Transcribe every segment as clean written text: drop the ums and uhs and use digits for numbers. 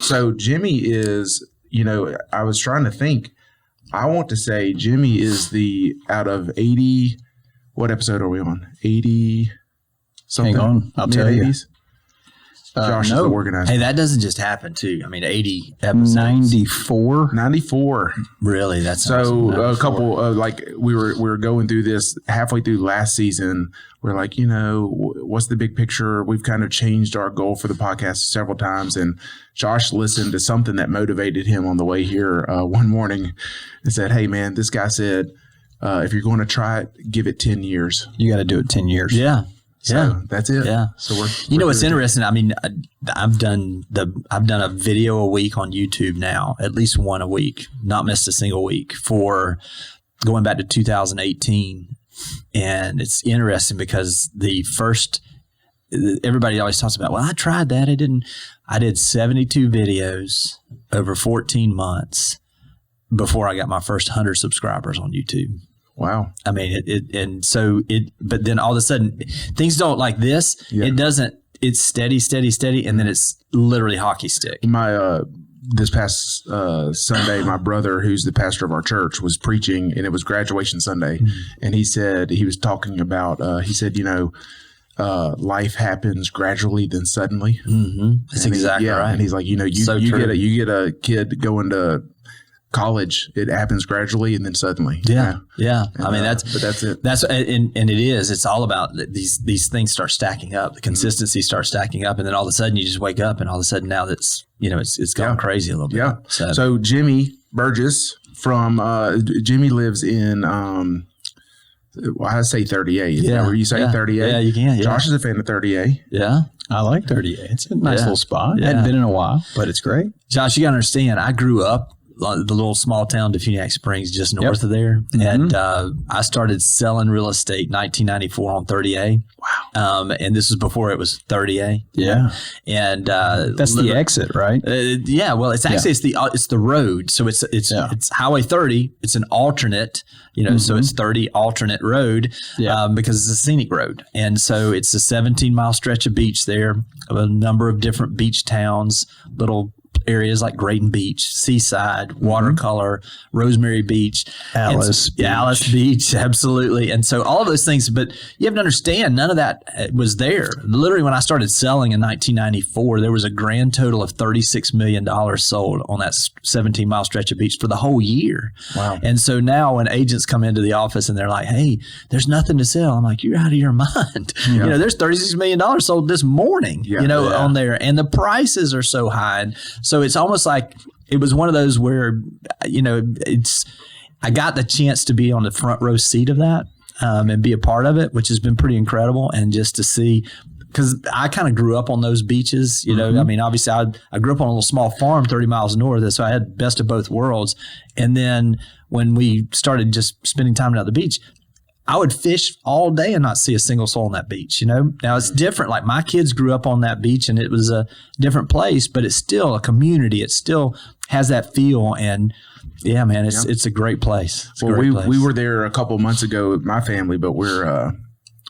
So Jimmy is, I was trying to think. I want to say Jimmy is out of 80. What episode are we on? 80 something. Hang on, I'll tell you. Josh is the organizer. Hey, that doesn't just happen too. I mean, 80 episodes. 94. Really? That's so a couple we were going through this halfway through last season. We're like, what's the big picture? We've kind of changed our goal for the podcast several times, and Josh listened to something that motivated him on the way here one morning and said, "Hey, man, this guy said if you're going to try it, give it 10 years. You got to do it 10 years." Yeah. So that's it. Yeah. So we're what's interesting? I mean, I've done a video a week on YouTube now, at least one a week, not missed a single week for going back to 2018. And it's interesting because everybody always talks about, well, I tried that. I did 72 videos over 14 months before I got my first 100 subscribers on YouTube. Wow. I mean, but then all of a sudden things don't like this. Yeah. It doesn't, it's steady. And then it's literally hockey stick. This past Sunday, my brother, who's the pastor of our church, was preaching, and it was graduation Sunday. Mm-hmm. And he was talking about, life happens gradually then suddenly. Mm-hmm. That's exactly right. And he's like, you get a kid going to college, it happens gradually and then suddenly. Yeah. And, I mean, that's it. And it is. It's all about these things start stacking up. The consistency starts stacking up, and then all of a sudden you just wake up, and all of a sudden now that's it's gone crazy a little bit. Yeah. So Jimmy Burgess Jimmy lives in I say 30A. Is that where you say 30A? Yeah, you can. Yeah. Josh is a fan of 30A. Yeah. I like 30A. It's a nice little spot. Hadn't been in a while, but it's great. Josh, you got to understand, I grew up the little small town Defuniak Springs, just north of there. Mm-hmm. And I started selling real estate in 1994 on 30A. Wow. And this was before it was 30A. Yeah. And that's the exit, right? Yeah. Well, it's actually it's the road. So it's Highway 30. It's an alternate, so it's 30 alternate road because it's a scenic road. And so it's a 17-mile stretch of beach there, of a number of different beach towns, little areas like Grayton Beach, Seaside, Watercolor, Rosemary Beach, Alice Beach, absolutely. And so all of those things, but you have to understand, none of that was there. Literally, when I started selling in 1994, there was a grand total of $36 million sold on that 17-mile stretch of beach for the whole year. Wow. And so now when agents come into the office and they're like, hey, there's nothing to sell, I'm like, you're out of your mind. Yeah. There's $36 million sold this morning, on there. And the prices are so high. And so it's almost like it was one of those where, I got the chance to be on the front row seat of that and be a part of it, which has been pretty incredible. And just to see, because I kind of grew up on those beaches, I mean, obviously I grew up on a little small farm 30 miles north, so I had best of both worlds. And then when we started just spending time down at the beach, I would fish all day and not see a single soul on that beach, Now it's different. Like my kids grew up on that beach and it was a different place, but it's still a community. It still has that feel. And yeah, man, it's a great place. We were there a couple of months ago with my family, but we're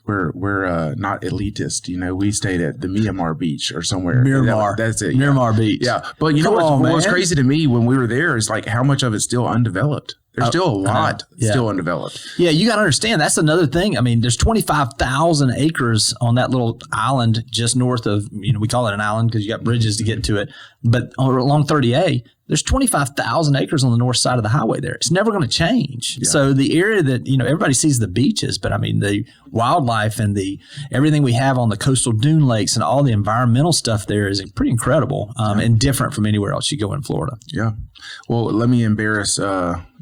not elitist. We stayed at the Myanmar Beach or somewhere. Miramar. That's it. Miramar Beach. Yeah. But what's crazy to me when we were there is like how much of it's still undeveloped. There's still a lot still undeveloped. Yeah, you got to understand. That's another thing. I mean, there's 25,000 acres on that little island just north of, we call it an island because you got bridges to get to it. But along 30A, there's 25,000 acres on the north side of the highway there. It's never going to change. Yeah. So the area that, everybody sees the beaches, but I mean, the wildlife and everything we have on the coastal dune lakes and all the environmental stuff there is pretty incredible and different from anywhere else you go in Florida. Yeah. Well, let me embarrass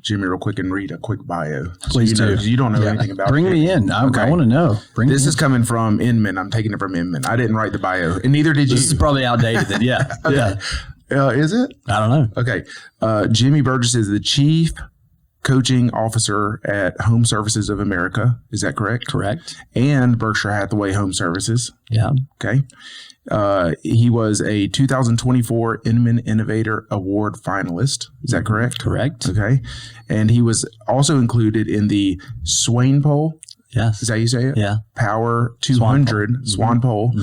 Jimmy real quick and read a quick bio. Please do. You don't know anything about Bring me in. I want to know. This is coming from Inman. I'm taking it from Inman. I didn't write the bio, and neither did you. This is probably outdated then. Yeah. Okay. Yeah. Is it? I don't know. Okay. Jimmy Burgess is the Chief Coaching Officer at HomeServices of America. Is that correct? Correct. And Berkshire Hathaway HomeServices. Yeah. Okay. He was a 2024 Inman Innovator Award finalist. Is that correct? Correct. Okay. And he was also included in the Swain Poll. Yes. Is that how you say it? Yeah. Power 200 Swan Poll.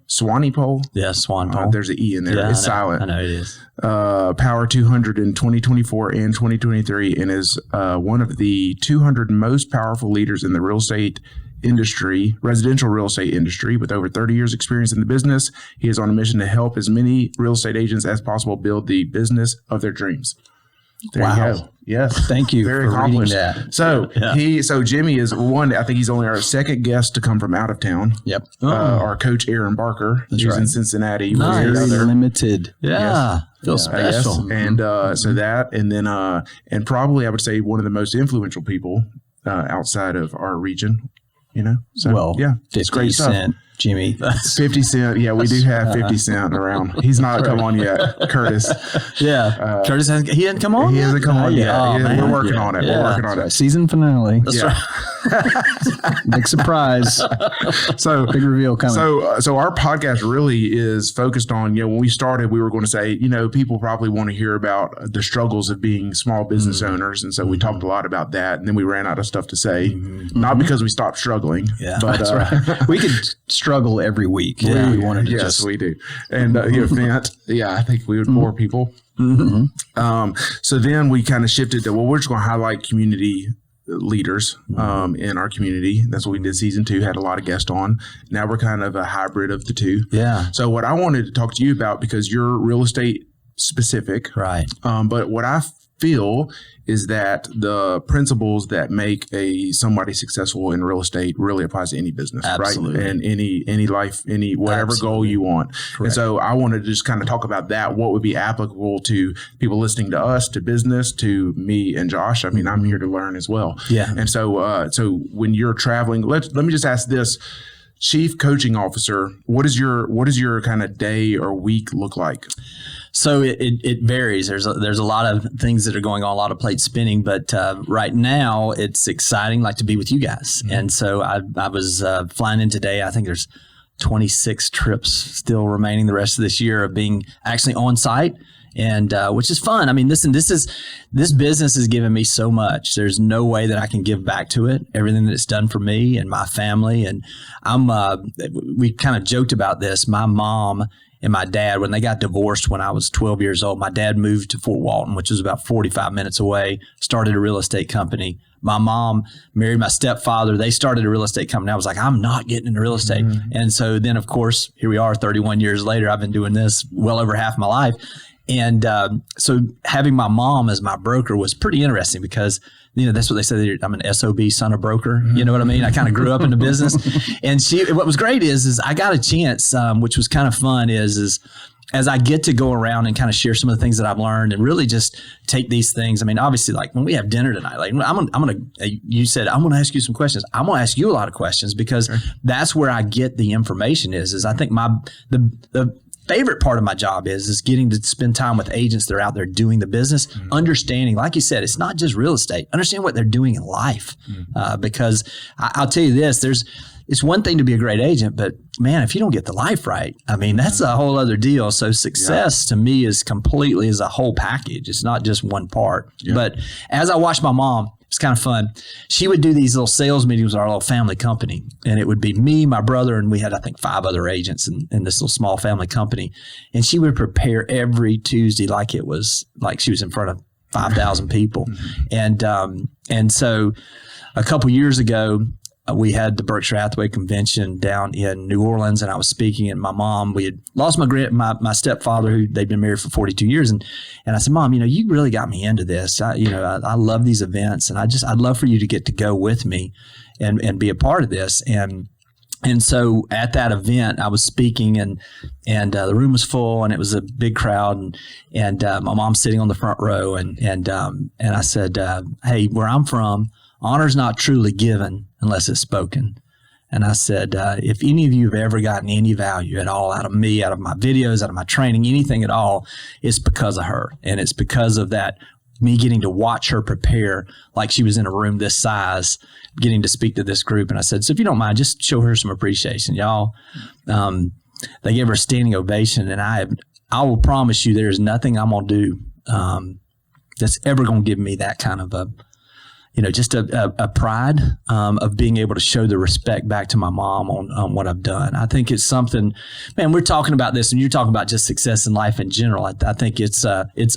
Swanee Pole. Yeah, Swan Pole. There's an E in there. It's silent. I know it is. Power 200 in 2024 and 2023, and is one of the 200 most powerful leaders in the real estate industry, residential real estate industry, with over 30 years experience in the business. He is on a mission to help as many real estate agents as possible build the business of their dreams. There you go. Yes. Thank you Very for reading accomplished. that. So Jimmy is one, I think he's only our second guest to come from out of town. Yep. Our coach, Aaron Barker, who's in Cincinnati. Nice. Very limited. Yeah. Feels special. Yes. And so that, and then, and probably I would say one of the most influential people outside of our region, So, yeah, it's great stuff. Jimmy. 50 Cent. Yeah, we do have 50 Cent around. He's not come on yet, Curtis. Yeah. Curtis, he hasn't come on He yet? hasn't come on yet. We're working on it. Yeah. We're working on it. Season finale. That's right. Big surprise. So big reveal coming. So our podcast really is focused on, when we started, we were going to say, people probably want to hear about the struggles of being small business owners. And so we talked a lot about that. And then we ran out of stuff to say, not because we stopped struggling. Yeah, but that's right. We could struggle every week. Yeah. We wanted to yes, we do. And the event, I think we would bore people. So then we kind of shifted to, we're just going to highlight community leaders in our community. That's what we did. Season 2 had a lot of guests on. Now we're kind of a hybrid of the two. Yeah. So what I wanted to talk to you about, because you're real estate specific, right? But what I feel is that the principles that make somebody successful in real estate really applies to any business, Absolutely. right? And any life, whatever Absolutely. goal you want. Correct. And so I wanted to just kind of talk about that. What would be applicable to people listening to us, to business, to me and Josh? I mean, I'm here to learn as well. Yeah. And so, when you're traveling, let me just ask this. Chief Coaching Officer, what is your kind of day or week look like? So it varies. There's a lot of things that are going on, a lot of plates spinning. But right now, it's exciting, like to be with you guys. And so I was flying in today. I think there's 26 trips still remaining the rest of this year of being actually on site. And which is fun. I mean, listen, this business has given me so much. There's no way that I can give back to it. Everything that it's done for me and my family. And we kind of joked about this. My mom and my dad, when they got divorced when I was 12 years old, my dad moved to Fort Walton, which was about 45 minutes away, started a real estate company. My mom married my stepfather. They started a real estate company. I was like, I'm not getting into real estate. And so then, of course, here we are 31 years later. I've been doing this well over half my life. And so having my mom as my broker was pretty interesting because, that's what they say. I'm an SOB, son of broker. You know what I mean? I kind of grew up in the business. And what was great is I got a chance, which was kind of fun, is as I get to go around and kind of share some of the things that I've learned and really just take these things. I mean, obviously, like when we have dinner tonight, like you said, I'm going to ask you some questions. I'm going to ask you a lot of questions because that's where I get the information is I think the favorite part of my job is getting to spend time with agents that are out there doing the business, understanding, like you said, it's not just real estate. Understand what they're doing in life. Because I'll tell you this, it's one thing to be a great agent, but man, if you don't get the life right, I mean, that's a whole other deal. So success to me is completely as a whole package. It's not just one part. Yeah. But as I watched my mom, it's kind of fun. She would do these little sales meetings with our little family company. And it would be me, my brother, and we had, I think, 5 other agents in this little small family company. And she would prepare every Tuesday like it was like she was in front of 5,000 people. And so a couple years ago, we had the Berkshire Hathaway convention down in New Orleans, and I was speaking. And my mom, we had lost my stepfather, who they'd been married for 42 years, and I said, Mom, you really got me into this. I love these events, and I'd love for you to get to go with me and be a part of this. And so at that event, I was speaking, and the room was full, and it was a big crowd, and my mom's sitting on the front row, and I said, hey, where I'm from, honor's not truly given unless it's spoken. And I said, if any of you have ever gotten any value at all out of me, out of my videos, out of my training, anything at all, it's because of her. And it's because of that, me getting to watch her prepare like she was in a room this size, getting to speak to this group. And I said, so if you don't mind, just show her some appreciation, y'all. They gave her a standing ovation. And I will promise you there's nothing I'm going to do that's ever going to give me that kind of just a pride of being able to show the respect back to my mom on what I've done. I think it's something, man, we're talking about this and you're talking about just success in life in general. I think it's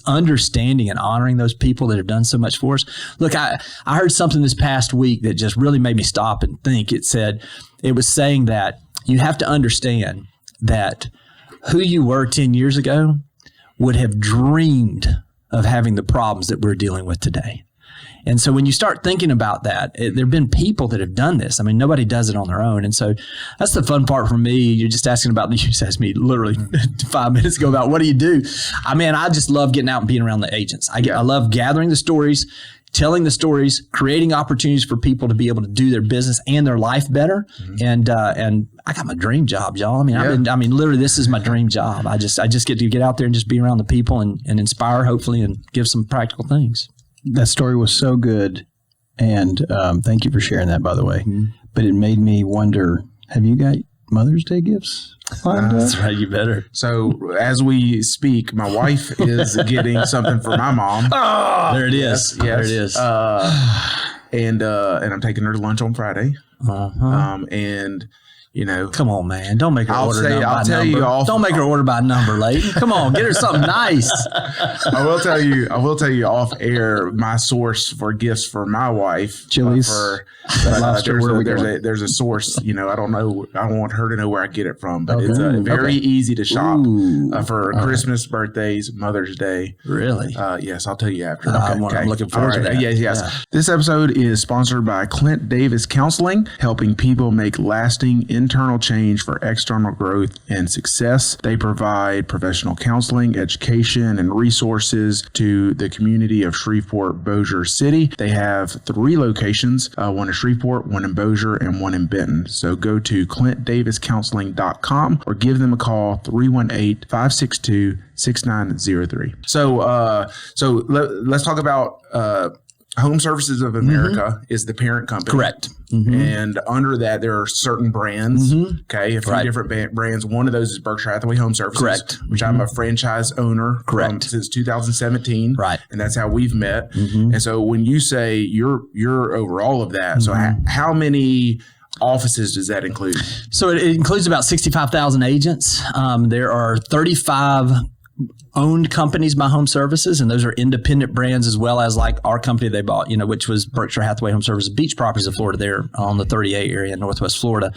understanding and honoring those people that have done so much for us. Look, I heard something this past week that just really made me stop and think. It was saying that you have to understand that who you were 10 years ago would have dreamed of having the problems that we're dealing with today. And so when you start thinking about that, there have been people that have done this. I mean, nobody does it on their own. And so that's the fun part for me. You're just asking about, you just asked me literally 5 minutes ago about what do you do? I mean, I just love getting out and being around the agents. I love gathering the stories, telling the stories, creating opportunities for people to be able to do their business and their life better. And I got my dream job, y'all. I mean, literally, this is my dream job. I just get to get out there and just be around the people and inspire, hopefully, and give some practical things. That story was so good. And thank you for sharing that, by the way. Mm-hmm. But it made me wonder, have you got Mother's Day gifts? That's right. You better. So as we speak, my wife is getting something for my mom. Oh, there it is. Yes. There it is. And I'm taking her to lunch on Friday. And come on, man! Don't make her order by number. Don't make her order by number, Leighton. Come on, get her something nice. I will tell you off air my source for gifts for my wife. Chili's. There's a source. I don't know. I don't want her to know where I get it from, but it's very easy to shop for Christmas, birthdays, Mother's Day. Really? Yes, I'll tell you after. I'm looking forward to that. Yes. Yeah. This episode is sponsored by Clint Davis Counseling, helping people make lasting internal change for external growth and success. They provide professional counseling, education, and resources to the community of Shreveport, Bossier City. They have 3 locations, one in Shreveport, one in Bossier, and one in Benton. So go to clintdaviscounseling.com or give them a call, 318-562-6903. So let's talk about HomeServices of America is the parent company. Correct. And under that, there are certain brands. Okay. A few different brands. One of those is Berkshire Hathaway HomeServices. Correct. Which I'm a franchise owner. Correct. Since 2017. Right. And that's how we've met. And so when you say you're over all of that, so how many offices does that include? So it includes about 65,000 agents. There are 35 owned companies by HomeServices, and those are independent brands as well as like our company they bought, which was Berkshire Hathaway HomeServices Beach Properties of Florida there on the 38 area in Northwest Florida.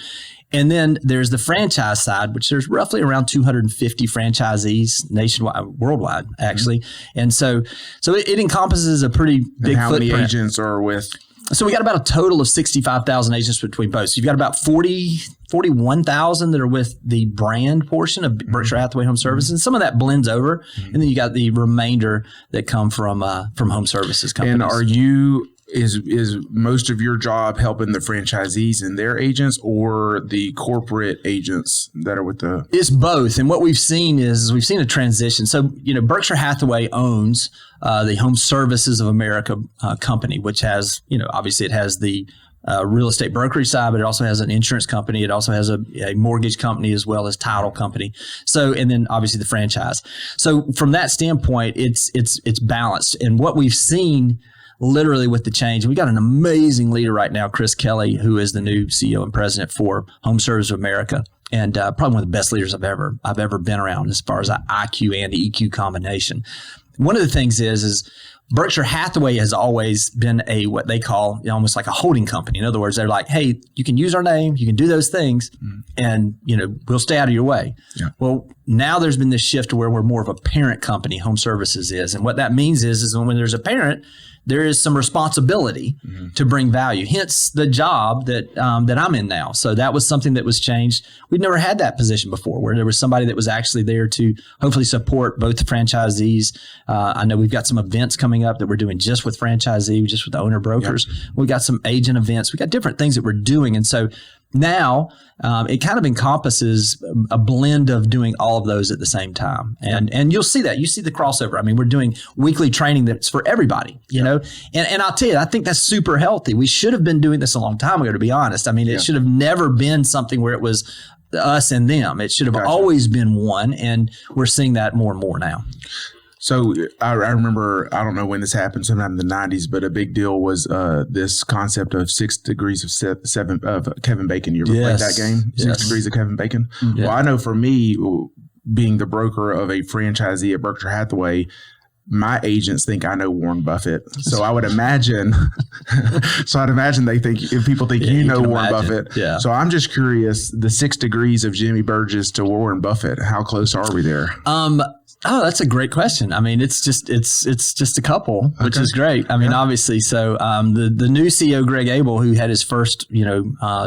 And then there's the franchise side, which there's roughly around 250 franchisees nationwide, worldwide, actually. And so it encompasses a pretty big footprint. How many agents are with? So we got about a total of 65,000 agents between both. So you've got about 41,000 that are with the brand portion of Berkshire Hathaway HomeServices. And some of that blends over. And then you got the remainder that come from HomeServices companies. And is most of your job helping the franchisees and their agents or the corporate agents that are with the? It's both. And what we've seen is we've seen a transition. So, Berkshire Hathaway owns the HomeServices of America company, which has, obviously it has the real estate brokerage side, but it also has an insurance company. It also has a mortgage company as well as title company. So, and then obviously the franchise. So from that standpoint, it's balanced. And what we've seen literally with the change, we got an amazing leader right now, Chris Kelly, who is the new CEO and president for HomeServices of America. And probably one of the best leaders I've ever been around as far as IQ and EQ combination. One of the things is Berkshire Hathaway has always been what they call almost like a holding company. In other words, they're like, hey, you can use our name, you can do those things, and we'll stay out of your way. Yeah. Well, now there's been this shift to where we're more of a parent company, HomeServices is. And what that means is when there's a parent, there is some responsibility to bring value. Hence the job that I'm in now. So that was something that was changed. We'd never had that position before, where there was somebody that was actually there to hopefully support both the franchisees. I know we've got some events coming up that we're doing just with franchisees, just with the owner brokers. Yep. We've got some agent events. We've got different things that we're doing. And so now it kind of encompasses a blend of doing all of those at the same time. And you'll see that. You see the crossover. I mean, we're doing weekly training that's for everybody, you know. And I'll tell you, I think that's super healthy. We should have been doing this a long time ago, to be honest. I mean, it should have never been something where it was us and them. It should have always been one. And we're seeing that more and more now. So I remember, I don't know when this happened, sometime in the 90s, but a big deal was this concept of 6 degrees of Kevin Bacon. You ever played that game? 6 degrees of Kevin Bacon? Yeah. Well, I know for me, being the broker of a franchisee at Berkshire Hathaway, my agents think I know Warren Buffett. So I would imagine, they think, if people think you know Warren Buffett. Yeah. So I'm just curious, the 6 degrees of Jimmy Burgess to Warren Buffett, how close are we there? Oh, that's a great question. I mean, it's just a couple, which is great. I mean, obviously, so the new CEO, Greg Abel, who had his first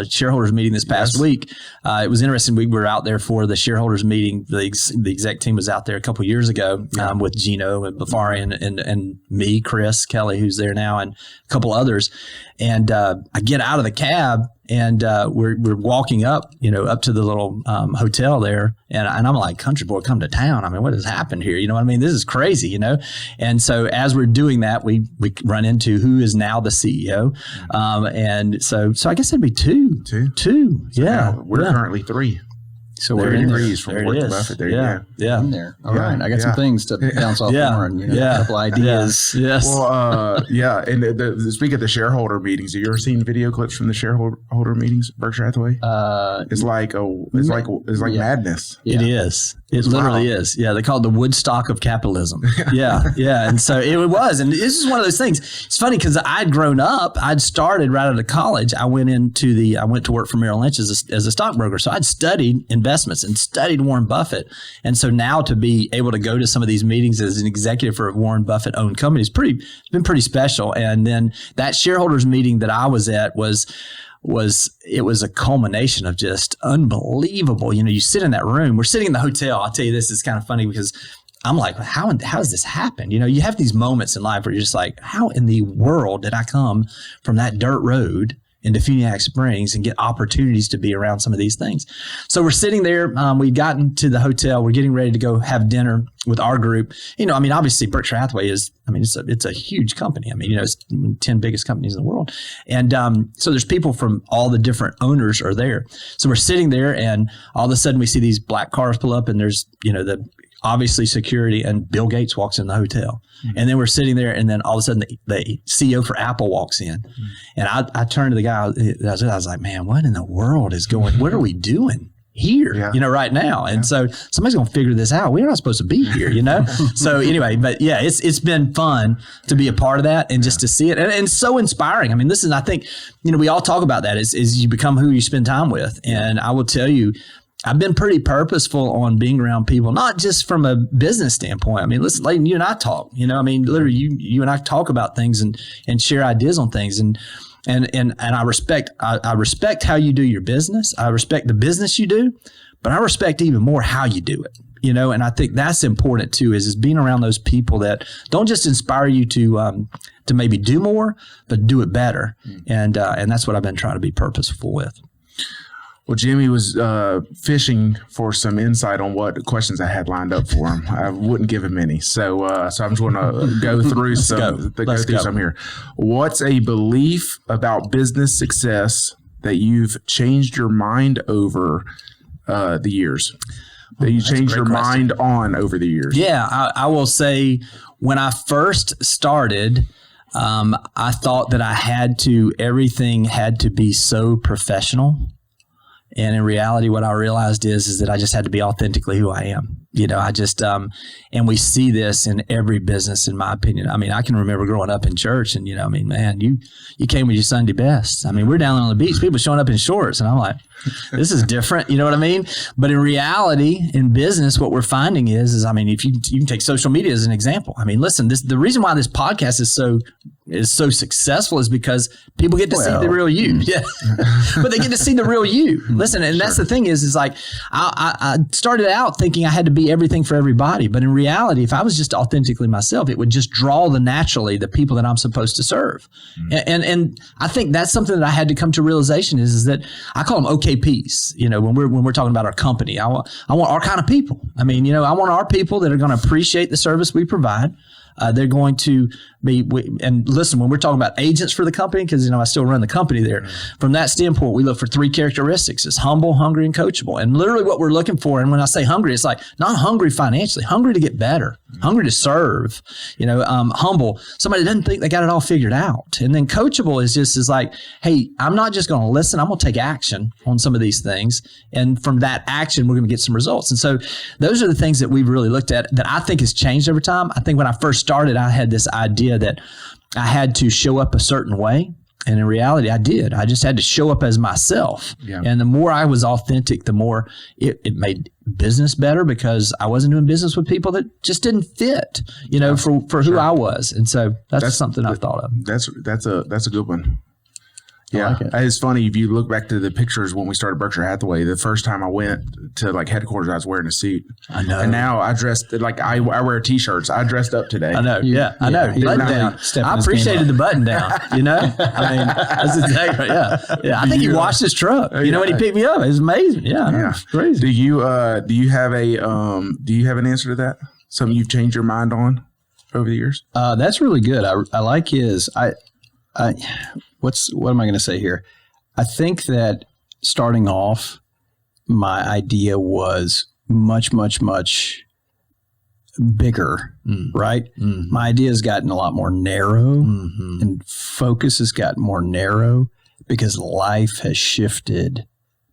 shareholders meeting this past week, it was interesting. We were out there for the shareholders meeting. The exec team was out there a couple years ago with Gino and Bafari and me, Chris Kelly, who's there now, and a couple others. And I get out of the cab. And we're walking up, up to the little hotel there. And I'm like, country boy, come to town. I mean, what has happened here? You know what I mean? This is crazy, And so as we're doing that, we run into who is now the CEO. And so I guess it'd be two. Yeah. We're currently 3. So we're in degrees from Warren Buffett. There you go. Yeah. In there. All right. I got some things to bounce off Warren. A couple ideas. Yes. Well, And speaking of the shareholder meetings, have you ever seen video clips from the shareholder meetings at Berkshire Hathaway? It's like madness. It is. It literally is. Yeah. They call it the Woodstock of capitalism. Yeah. And so it was. And this is one of those things. It's funny because I'd grown up. I'd started right out of college. I went to work for Merrill Lynch as a stockbroker. So I'd studied investments and studied Warren Buffett. And so now to be able to go to some of these meetings as an executive for a Warren Buffett owned company it's been pretty special. And then that shareholders meeting that I was at was a culmination of just unbelievable. You sit in that room. We're sitting in the hotel. I'll tell you, this is kind of funny because I'm like, how does this happen? You have these moments in life where you're just like, how in the world did I come from that dirt road into Funiac Springs and get opportunities to be around some of these things? So we're sitting there. We've gotten to the hotel. We're getting ready to go have dinner with our group. Obviously Berkshire Hathaway it's a huge company. It's 10 biggest companies in the world. And so there's people from all the different owners are there. So we're sitting there and all of a sudden we see these black cars pull up and there's, the obviously security, and Bill Gates walks in the hotel. Mm-hmm. And then we're sitting there and then all of a sudden the CEO for Apple walks in. Mm-hmm. And I turned to the guy, I was like, man, what in the world is going, what are we doing here, right now? And so somebody's going to figure this out. We're not supposed to be here, So anyway, but yeah, it's been fun to be a part of that and just to see it. And so inspiring. Listen, I think, we all talk about that is you become who you spend time with. And I will tell you, I've been pretty purposeful on being around people, not just from a business standpoint. Listen, Leighton, you and I talk, literally you and I talk about things and share ideas on things. And I respect how you do your business. I respect the business you do, but I respect even more how you do it, and I think that's important too, is being around those people that don't just inspire you to maybe do more, but do it better. And that's what I've been trying to be purposeful with. Well, Jimmy was fishing for some insight on what questions I had lined up for him. I wouldn't give him any. So I'm just going to go through some here. What's a belief about business success that you've changed your mind over the years? That you changed your mind on over the years? Yeah, I will say when I first started, I thought that everything had to be so professional. And in reality, what I realized is that I just had to be authentically who I am. And we see this in every business, in my opinion. I can remember growing up in church and, man, you came with your Sunday best. We're down on the beach, people showing up in shorts. And I'm like, this is different. You know what I mean? But in reality, in business, what we're finding is if you can take social media as an example. Listen, the reason why this podcast is so successful is because people get to see the real you. Yeah. But they get to see the real you. Listen, and that's the thing is like, I started out thinking I had to be everything for everybody. But in reality, if I was just authentically myself, it would just draw naturally the people that I'm supposed to serve. Mm-hmm. And I think that's something that I had to come to realization is that I call them OKPs. When we're talking about our company, I want our kind of people. I want our people that are going to appreciate the service we provide. They're going to be, and listen, when we're talking about agents for the company, because, I still run the company there. From that standpoint, we look for 3 characteristics. It's humble, hungry, and coachable. And literally what we're looking for, and when I say hungry, it's like not hungry financially, hungry to get better. hungry to serve, humble, somebody that doesn't think they got it all figured out. And then coachable is like, hey, I'm not just going to listen. I'm going to take action on some of these things. And from that action, we're going to get some results. And so those are the things that we've really looked at that I think has changed over time. I think when I first started, I had this idea that I had to show up a certain way. And in reality, I did. I just had to show up as myself. Yeah. And the more I was authentic, the more it made business better, because I wasn't doing business with people that just didn't fit, for who I was. And so that's something I've thought of. That's a good one. Yeah, like it's funny if you look back to the pictures when we started Berkshire Hathaway. The first time I went to like headquarters, I was wearing a suit. I know. And now I dressed like I wear t-shirts. I dressed up today. I know. I know. Button down. I appreciated the button down. I mean, that's exactly. Yeah. I think he washed his truck. When he picked me up, it was amazing. Yeah. It's crazy. Do you have an answer to that? Something you've changed your mind on over the years? That's really good. I like his. What am I going to say here? I think that starting off, my idea was much, much, much bigger, right? Mm-hmm. My idea has gotten a lot more narrow, and focus has gotten more narrow because life has shifted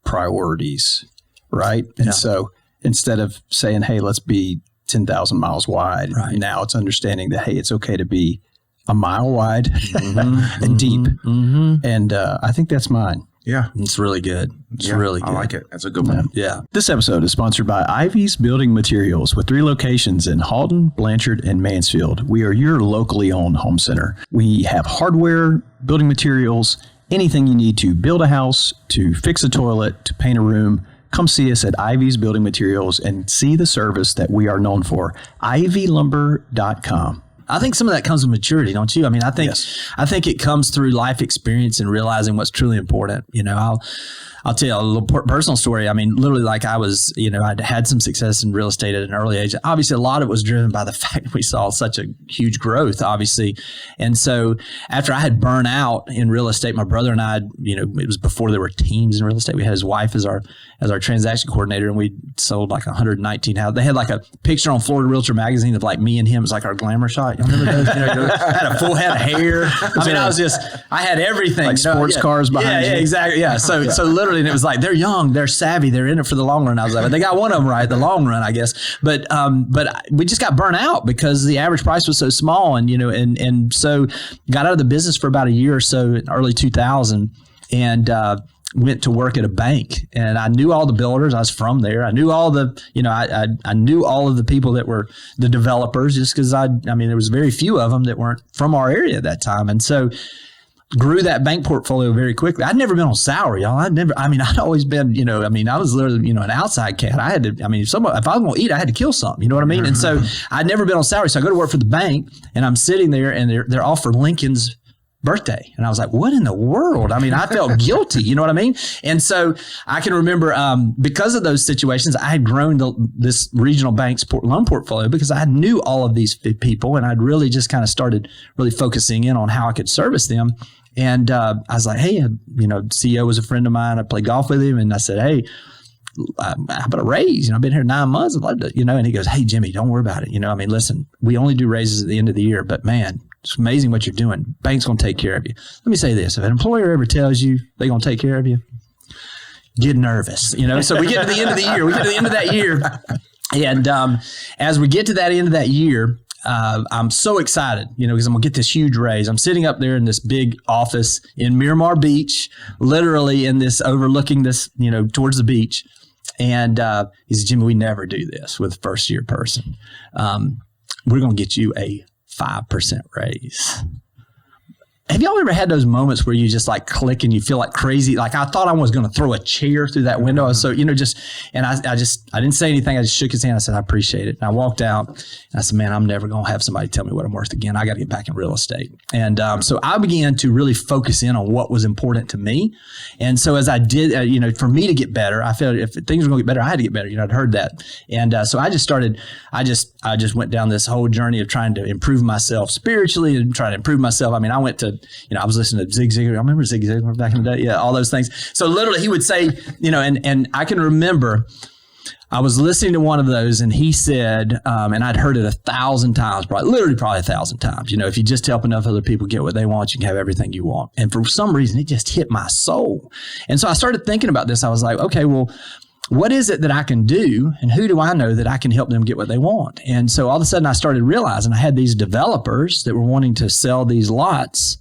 priorities, right? And so instead of saying, hey, let's be 10,000 miles wide, now it's understanding that, hey, it's okay to be a mile wide and deep. And I think that's mine. Yeah. It's really good. It's really good. I like it. That's a good one. Yeah. This episode is sponsored by Ivy's Building Materials with 3 locations in Halton, Blanchard, and Mansfield. We are your locally owned home center. We have hardware, building materials, anything you need to build a house, to fix a toilet, to paint a room. Come see us at Ivy's Building Materials and see the service that we are known for. ivylumber.com. I think some of that comes with maturity, don't you? I mean, I think it comes through life experience and realizing what's truly important. I'll tell you a little personal story. I mean, literally, like I was, I'd had some success in real estate at an early age. Obviously, a lot of it was driven by the fact that we saw such a huge growth, obviously. And so after I had burned out in real estate, my brother and I, it was before there were teams in real estate. We had his wife as our transaction coordinator, and we sold like 119 houses. They had like a picture on Florida Realtor magazine of like me and him. It was like our glamour shot. You remember those? I had a full head of hair. I mean, I had everything. Like sports cars behind you. Yeah, exactly. Yeah. So literally, and it was like, they're young, they're savvy, they're in it for the long run. I was like, they got one of them right, the long run, I guess. But we just got burnt out because the average price was so small, and so got out of the business for about a year or so in early 2000, and went to work at a bank. And I knew all the builders. I was from there. I knew all the, I knew all of the people that were the developers, just because there was very few of them that weren't from our area at that time. And so grew that bank portfolio very quickly. I'd never been on salary, y'all. I'd always been, I was literally, an outside cat. I had to, if I was going to eat, I had to kill something, you know what I mean? And so I'd never been on salary. So I go to work for the bank, and I'm sitting there, and they're all for Lincoln's birthday. And I was like, what in the world? I felt guilty, you know what I mean? And so I can remember, because of those situations, I had grown this regional bank's loan portfolio because I knew all of these people, and I'd really just kind of started really focusing in on how I could service them. And I was like, hey, CEO was a friend of mine. I played golf with him, and I said, hey, how about a raise? I've been here 9 months. I'd love to, and he goes, hey, Jimmy, don't worry about it. Listen, we only do raises at the end of the year, but man, it's amazing what you're doing. Bank's going to take care of you. Let me say this. If an employer ever tells you they're going to take care of you, get nervous, So we get to the end of the year. We get to the end of that year. And as we get to that end of that year, I'm so excited, because I'm going to get this huge raise. I'm sitting up there in this big office in Miramar Beach, literally in this overlooking this, towards the beach. And he said, Jimmy, we never do this with a first year person. We're going to get you a 5% raise. Have y'all ever had those moments where you just like click and you feel like crazy? Like I thought I was going to throw a chair through that window. So, and I didn't say anything. I just shook his hand. I said, I appreciate it. And I walked out, and I said, man, I'm never going to have somebody tell me what I'm worth again. I got to get back in real estate. And so I began to really focus in on what was important to me. And so as I did, for me to get better, I felt if things were going to get better, I had to get better. I'd heard that. And so I just started, I just went down this whole journey of trying to improve myself spiritually and trying to improve myself. I went to, I was listening to Zig Ziglar. I remember Zig Ziglar back in the day. Yeah, all those things. So literally he would say, and I can remember I was listening to one of those, and he said, and I'd heard it 1,000 times, probably 1,000 times. If you just help enough other people get what they want, you can have everything you want. And for some reason, it just hit my soul. And so I started thinking about this. I was like, okay, well, what is it that I can do, and who do I know that I can help them get what they want? And so all of a sudden I started realizing I had these developers that were wanting to sell these lots.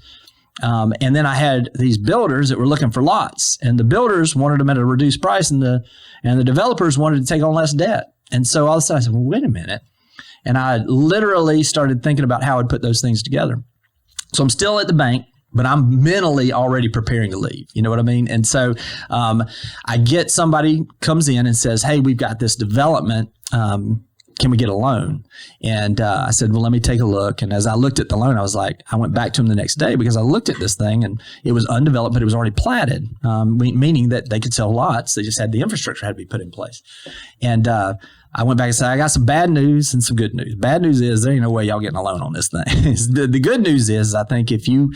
And then I had these builders that were looking for lots, and the builders wanted them at a reduced price, and the developers wanted to take on less debt. And so all of a sudden I said, well, wait a minute. And I literally started thinking about how I'd put those things together. So I'm still at the bank, but I'm mentally already preparing to leave. You know what I mean? And so I get somebody comes in and says, hey, we've got this development. Can we get a loan? And I said, well, let me take a look. And as I looked at the loan, I went back to him the next day because I looked at this thing and it was undeveloped, but it was already platted, meaning that they could sell lots. They just had the infrastructure had to be put in place. And I went back and said, I got some bad news and some good news. Bad news is there ain't no way y'all getting a loan on this thing. The good news is I think if you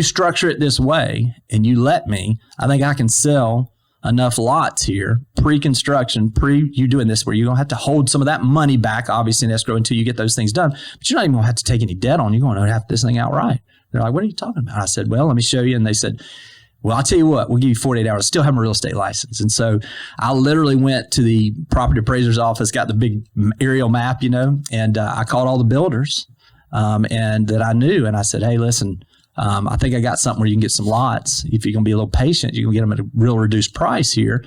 structure it this way and you let me, I think I can sell enough lots here, pre-construction, you doing this where you're going to have to hold some of that money back, obviously in escrow until you get those things done. But you're not even going to have to take any debt on. You're going to have this thing outright. They're like, what are you talking about? I said, well, let me show you. And they said, well, I'll tell you what, we'll give you 48 hours. I still have my real estate license. And so I literally went to the property appraiser's office, got the big aerial map, and I called all the builders and that I knew. And I said, hey, listen, I think I got something where you can get some lots. If you're going to be a little patient, you can get them at a real reduced price here.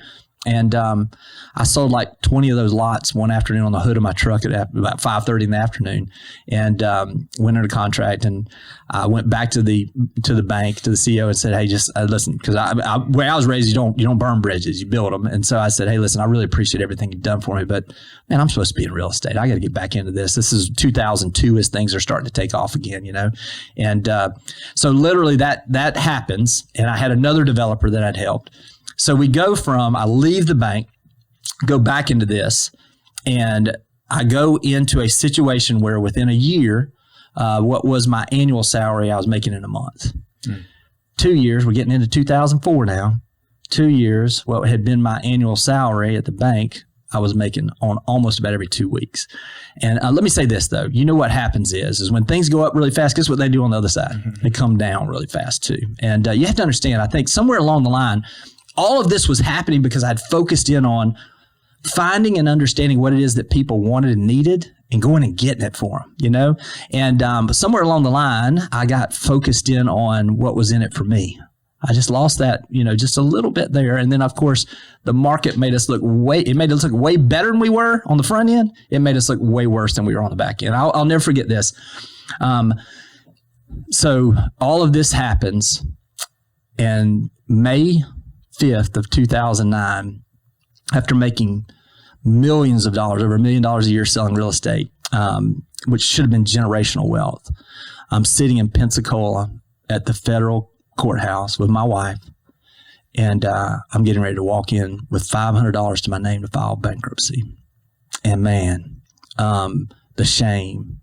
And I sold like 20 of those lots one afternoon on the hood of my truck at about 5:30 in the afternoon, and went under contract. And I went back to the bank, to the CEO, and said, "Hey, just listen, because where I was raised, you don't burn bridges, you build them." And so I said, "Hey, listen, I really appreciate everything you've done for me, but man, I'm supposed to be in real estate. I got to get back into this. This is 2002 as things are starting to take off again, And so literally that happens, and I had another developer that I'd helped. So we go from, I leave the bank, go back into this, and I go into a situation where within a year, what was my annual salary I was making in a month. 2 years, we're getting into 2004 now. 2 years, what had been my annual salary at the bank, I was making on almost about every 2 weeks. And let me say this, though. What happens is when things go up really fast, guess what they do on the other side? They come down really fast, too. And you have to understand, I think somewhere along the line, all of this was happening because I'd focused in on finding and understanding what it is that people wanted and needed and going and getting it for them, And somewhere along the line, I got focused in on what was in it for me. I just lost that, just a little bit there. And then, of course, the market made us look way better than we were on the front end. It made us look way worse than we were on the back end. I'll never forget this. So all of this happens, and May 5th of 2009, after making millions of dollars, over $1 million a year selling real estate, which should have been generational wealth, I'm sitting in Pensacola at the federal courthouse with my wife, and I'm getting ready to walk in with $500 to my name to file bankruptcy. And man, the shame,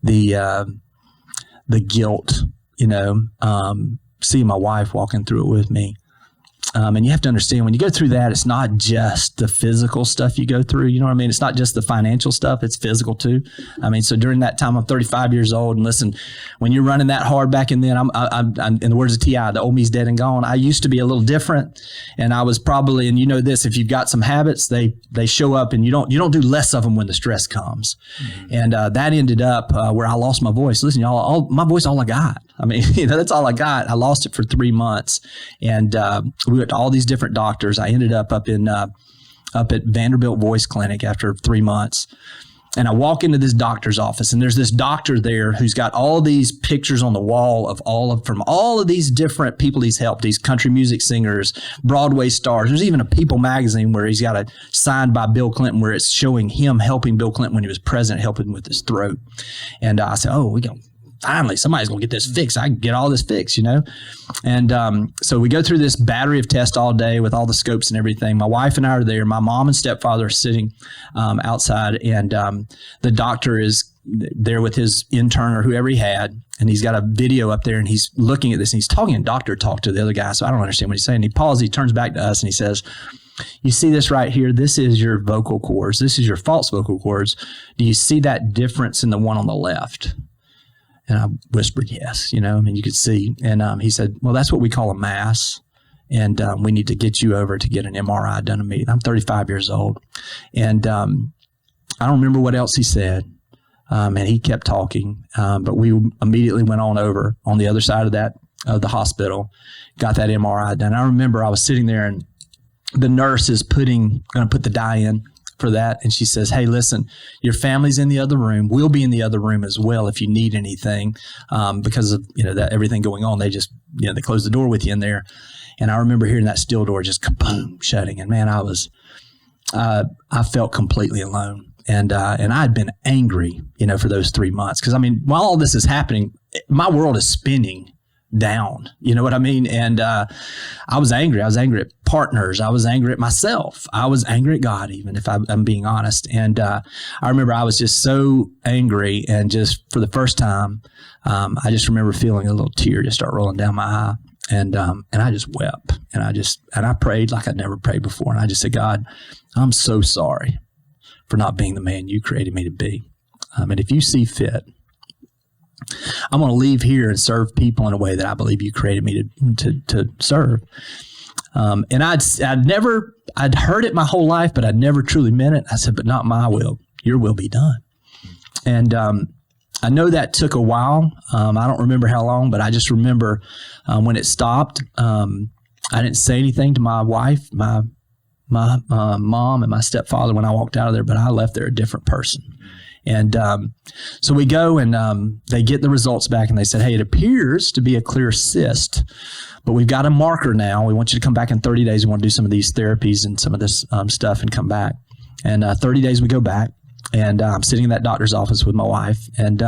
the guilt, seeing my wife walking through it with me. And you have to understand, when you go through that, it's not just the physical stuff you go through. You know what I mean? It's not just the financial stuff. It's physical too. I mean, so during that time, I'm 35 years old. And listen, when you're running that hard back in then, I'm in the words of T.I., the old me's dead and gone. I used to be a little different. And I was probably, and this, if you've got some habits, they show up, and you don't do less of them when the stress comes. Mm-hmm. And that ended up where I lost my voice. Listen, y'all, my voice, all I got. I mean, that's all I got. I lost it for 3 months. And we went to all these different doctors. I ended up at Vanderbilt Voice Clinic after 3 months. And I walk into this doctor's office, and there's this doctor there who's got all these pictures on the wall from all of these different people he's helped, these country music singers, Broadway stars. There's even a People magazine where he's got a signed by Bill Clinton where it's showing him helping Bill Clinton when he was president, helping with his throat. And I said, finally, somebody's going to get this fixed. I can get all this fixed, And so we go through this battery of tests all day with all the scopes and everything. My wife and I are there. My mom and stepfather are sitting outside, and the doctor is there with his intern or whoever he had, and he's got a video up there, and he's looking at this, and he's talking in doctor talk to the other guy, so I don't understand what he's saying. He pauses, he turns back to us, and he says, you see this right here? This is your vocal cords. This is your false vocal cords. Do you see that difference in the one on the left? And I whispered, yes, you could see. And he said, well, that's what we call a mass. And we need to get you over to get an MRI done immediately. I'm 35 years old. And I don't remember what else he said. And he kept talking. But we immediately went on over on the other side of the hospital, got that MRI done. I remember I was sitting there and the nurse is going to put the dye in for that. And she says, hey, listen, your family's in the other room. We'll be in the other room as well if you need anything, because of, that everything going on. They just, they closed the door with you in there. And I remember hearing that steel door just kaboom shutting. And man, I felt completely alone. And I'd been angry, for those 3 months. Cause while all this is happening, my world is spinning down, you know what I mean? And I was angry. I was angry at partners. I was angry at myself. I was angry at God, even if I'm being honest. And I remember I was just so angry, and just for the first time, I just remember feeling a little tear just start rolling down my eye. And I just wept, and I prayed like I'd never prayed before. And I just said, God, I'm so sorry for not being the man you created me to be. And if you see fit, I'm going to leave here and serve people in a way that I believe you created me to serve. And I'd heard it my whole life, but I'd never truly meant it. I said, but not my will, your will be done. And I know that took a while. I don't remember how long, but I just remember when it stopped, I didn't say anything to my wife, my mom and my stepfather when I walked out of there, but I left there a different person. And so we go and they get the results back, and they said, hey, it appears to be a clear cyst, but we've got a marker now. We want you to come back in 30 days. We want to do some of these therapies and some of this stuff and come back. And 30 days we go back. And I'm sitting in that doctor's office with my wife. And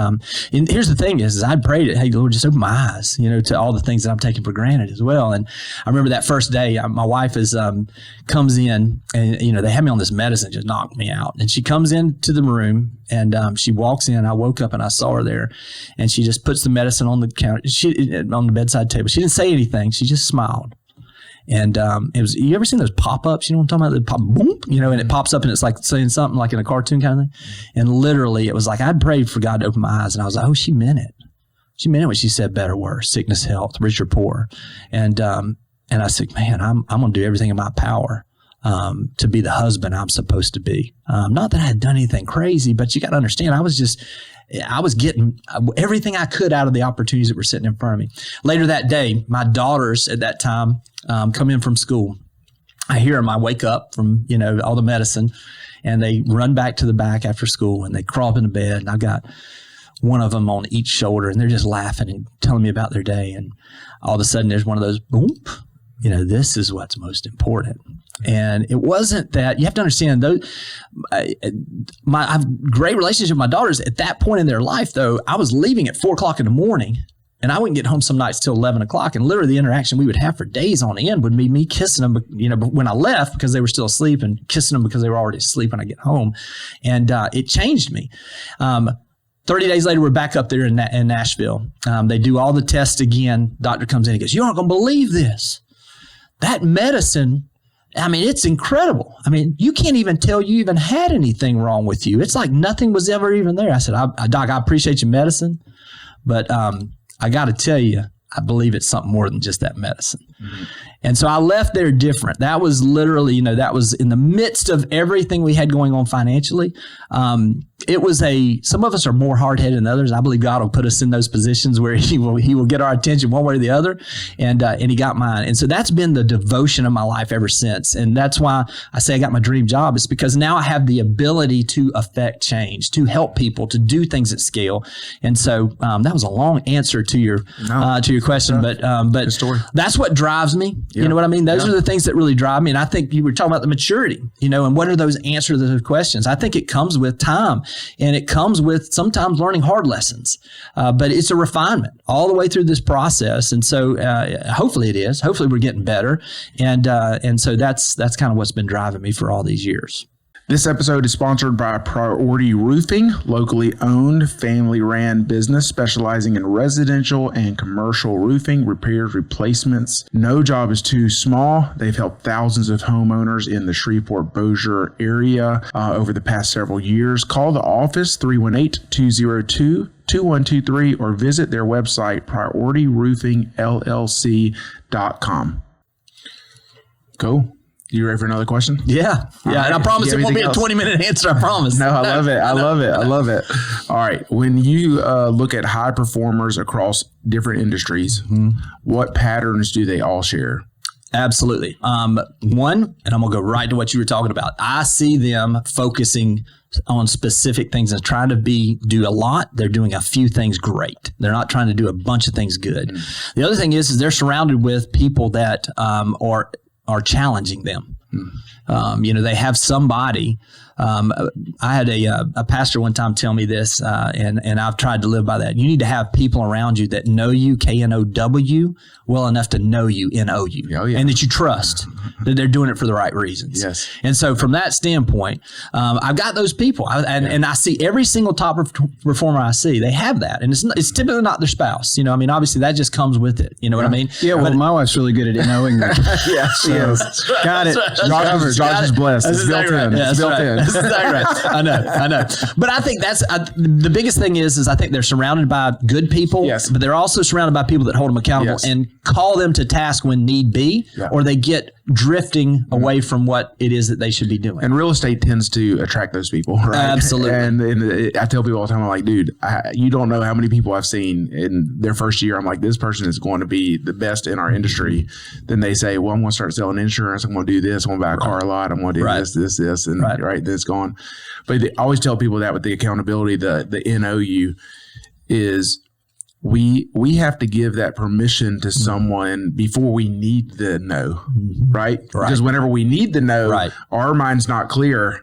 here's the thing is I prayed, hey, Lord, just open my eyes, to all the things that I'm taking for granted as well. And I remember that first day, my wife comes in, and, they had me on this medicine, just knocked me out. And she comes into the room, and she walks in. I woke up and I saw her there, and she just puts the medicine on the counter, on the bedside table. She didn't say anything. She just smiled. And it was, you ever seen those pop-ups? You know what I'm talking about? Pop, boom, and it pops up and it's like saying something like in a cartoon kind of thing. And literally it was like I'd prayed for God to open my eyes, and I was like, oh, she meant it. She meant it when she said better, worse, sickness, health, rich or poor. And I said, man, I'm going to do everything in my power to be the husband I'm supposed to be. Not that I had done anything crazy, but you got to understand, I was getting everything I could out of the opportunities that were sitting in front of me. Later that day, my daughters at that time come in from school. I hear them. I wake up from, all the medicine, and they run back to the back after school, and they crawl up into bed, and I've got one of them on each shoulder, and they're just laughing and telling me about their day. And all of a sudden there's one of those, boom, this is what's most important. And it wasn't that. You have to understand, though, I have great relationship with my daughters. At that point in their life, though, I was leaving at 4:00 in the morning, and I wouldn't get home some nights till 11 o'clock. And literally the interaction we would have for days on end would be me kissing them, when I left because they were still asleep, and kissing them because they were already asleep when I get home. And it changed me. 30 days later, we're back up there in Nashville. They do all the tests again. Doctor comes in and goes, you aren't going to believe this. That medicine, it's incredible. You can't even tell you even had anything wrong with you. It's like nothing was ever even there. I said, Doc, I appreciate your medicine, but I got to tell you, I believe it's something more than just that medicine. Mm-hmm. And so I left there different. That was literally, that was in the midst of everything we had going on financially. It was some of us are more hard-headed than others. I believe God will put us in those positions where he will get our attention one way or the other. And he got mine. And so that's been the devotion of my life ever since. And that's why I say I got my dream job. It's because now I have the ability to affect change, to help people, to do things at scale. And so that was a long answer to your question, but that's what drives me. Yeah. You know what I mean? Those are the things that really drive me. And I think you were talking about the maturity, and what are those answers to those questions? I think it comes with time, and it comes with sometimes learning hard lessons. But it's a refinement all the way through this process. And so hopefully it is. Hopefully we're getting better. And so that's kind of what's been driving me for all these years. This episode is sponsored by Priority Roofing, locally owned, family-ran business specializing in residential and commercial roofing, repairs, replacements. No job is too small. They've helped thousands of homeowners in the Shreveport-Bossier area over the past several years. Call the office, 318-202-2123, or visit their website, PriorityRoofingLLC.com. Cool. You ready for another question? Yeah. And I promise it won't be a 20-minute answer. I promise. No, I love it. I love it. All right. When you look at high performers across different industries, what patterns do they all share? Absolutely. One, and I'm going to go right to what you were talking about. I see them focusing on specific things and trying to do a lot. They're doing a few things great. They're not trying to do a bunch of things good. The other thing is they're surrounded with people that are challenging them. They have somebody. I had a pastor one time tell me this, and I've tried to live by that. You need to have people around you that know you, K-N-O-W, well enough to know you, N-O-U, and that you trust that they're doing it for the right reasons. Yes. And so from that standpoint, I've got those people, and I see every single top performer I see, they have that, and it's typically not their spouse. Obviously that just comes with it. You know what I mean? Yeah. Well, my wife's really good at knowing that. Yeah, she is. Got it. Josh is blessed. It's built in. Yeah, it's built in. That's exactly right. I know. But I think that's the biggest thing is I think they're surrounded by good people, but they're also surrounded by people that hold them accountable and call them to task when need be, or they get drifting away from what it is that they should be doing. And real estate tends to attract those people, right? Absolutely. And I tell people all the time, I'm like, dude, you don't know how many people I've seen in their first year. I'm like, this person is going to be the best in our industry. Then they say, well, I'm going to start selling insurance. I'm going to do this. I'm going to buy a car lot. I'm going to do this, and this going. But I always tell people that with the accountability, the NOU is we have to give that permission to someone before we need the no, right? Because whenever we need the no, our mind's not clear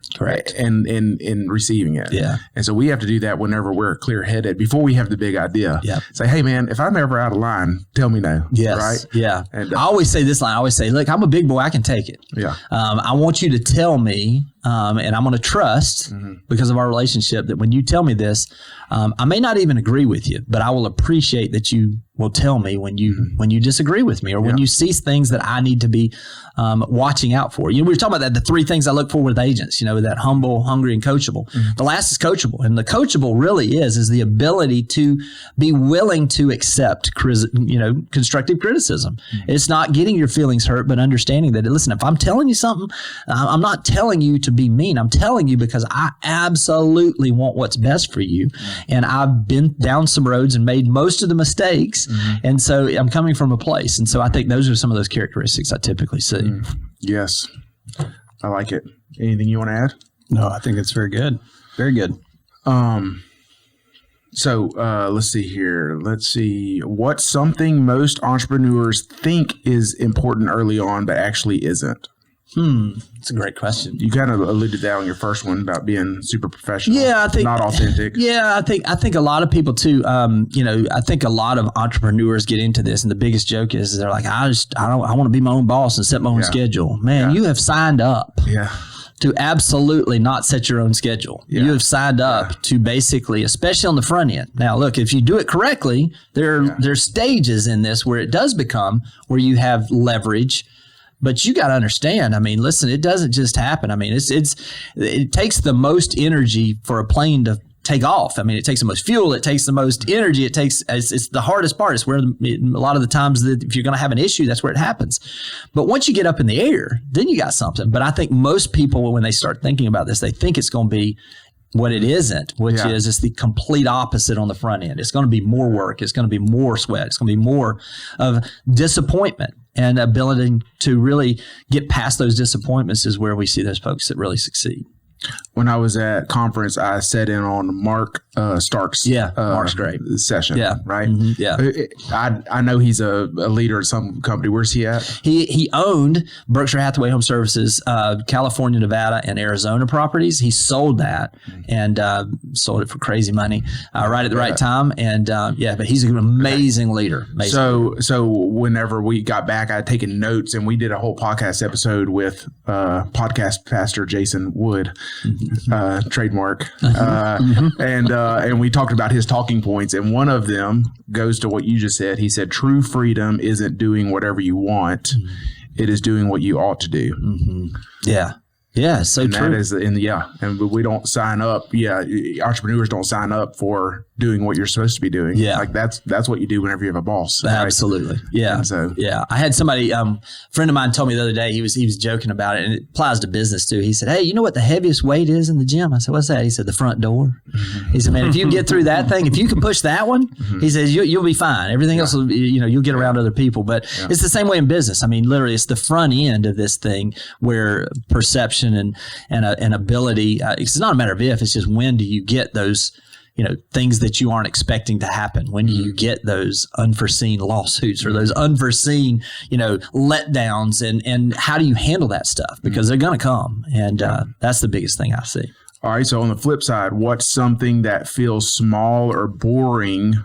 in receiving it. Yeah. And so we have to do that whenever we're clear-headed, before we have the big idea. Yeah. Say, hey, man, if I'm ever out of line, tell me no. Yes. Right? Yeah. And I always say this line. I always say, look, I'm a big boy. I can take it. Yeah. I want you to tell me, and I'm going to trust because of our relationship, that when you tell me this, I may not even agree with you, but I will appreciate that you will tell me when you disagree with me, or when you see things that I need to be watching out for. We were talking about that, the three things I look for with agents, that humble, hungry, and coachable. The last is coachable. And the coachable really is the ability to be willing to accept, constructive criticism. It's not getting your feelings hurt, but understanding that, listen, if I'm telling you something, I'm not telling you to be mean. I'm telling you because I absolutely want what's best for you. And I've been down some roads and made most of the mistakes. And so I'm coming from a place. And so I think those are some of those characteristics I typically see. Yes. I like it. Anything you want to add? No, I think it's very good. Very good. So let's see here. Let's see. What's something most entrepreneurs think is important early on, but actually isn't? That's a great question. You kind of alluded to that on your first one about being super professional. Yeah, I think not authentic. Yeah, I think a lot of people too. I think a lot of entrepreneurs get into this, and the biggest joke is they're like, I want to be my own boss and set my own schedule. Man, you have signed up. Yeah. To absolutely not set your own schedule. Yeah. You have signed up to basically, especially on the front end. Now, look, if you do it correctly, there's stages in this where it does become where you have leverage. But you got to understand, listen, it doesn't just happen. It takes the most energy for a plane to take off. It takes the most fuel. It takes the most energy. It's the hardest part. It's where a lot of the times that if you're going to have an issue, that's where it happens. But once you get up in the air, then you got something. But I think most people, when they start thinking about this, they think it's going to be what it isn't, which is it's the complete opposite on the front end. It's going to be more work. It's going to be more sweat. It's going to be more of disappointment. And ability to really get past those disappointments is where we see those folks that really succeed. When I was at conference, I sat in on Mark Stark's Mark's great session. Yeah. Right. Mm-hmm. Yeah. I know he's a leader at some company. Where's he at? He owned Berkshire Hathaway HomeServices, California, Nevada, and Arizona properties. He sold that and sold it for crazy money right at the right time. And but he's an amazing leader. So whenever we got back, I had taken notes, and we did a whole podcast episode with podcast pastor Jason Wood. trademark. And we talked about his talking points, and one of them goes to what you just said. He said, true freedom isn't doing whatever you want. It is doing what you ought to do. Yeah. Yeah, so and true. That is, and we don't sign up. Yeah, entrepreneurs don't sign up for doing what you're supposed to be doing. Yeah, like that's what you do whenever you have a boss. Absolutely. Right? Yeah. And so I had somebody, a friend of mine told me the other day. He was joking about it, and it applies to business too. He said, "Hey, you know what the heaviest weight is in the gym?" I said, "What's that?" He said, "The front door." He said, "Man, if you can get through that thing, if you can push that one," he says, you'll be fine. Everything else, you'll get around other people. But it's the same way in business. I mean, literally, it's the front end of this thing where perception and ability. It's not a matter of if; it's just when do you get those, things that you aren't expecting to happen. When do you get those unforeseen lawsuits or those unforeseen, letdowns, and how do you handle that stuff? Because they're going to come, and that's the biggest thing I see. All right. So on the flip side, what's something that feels small or boring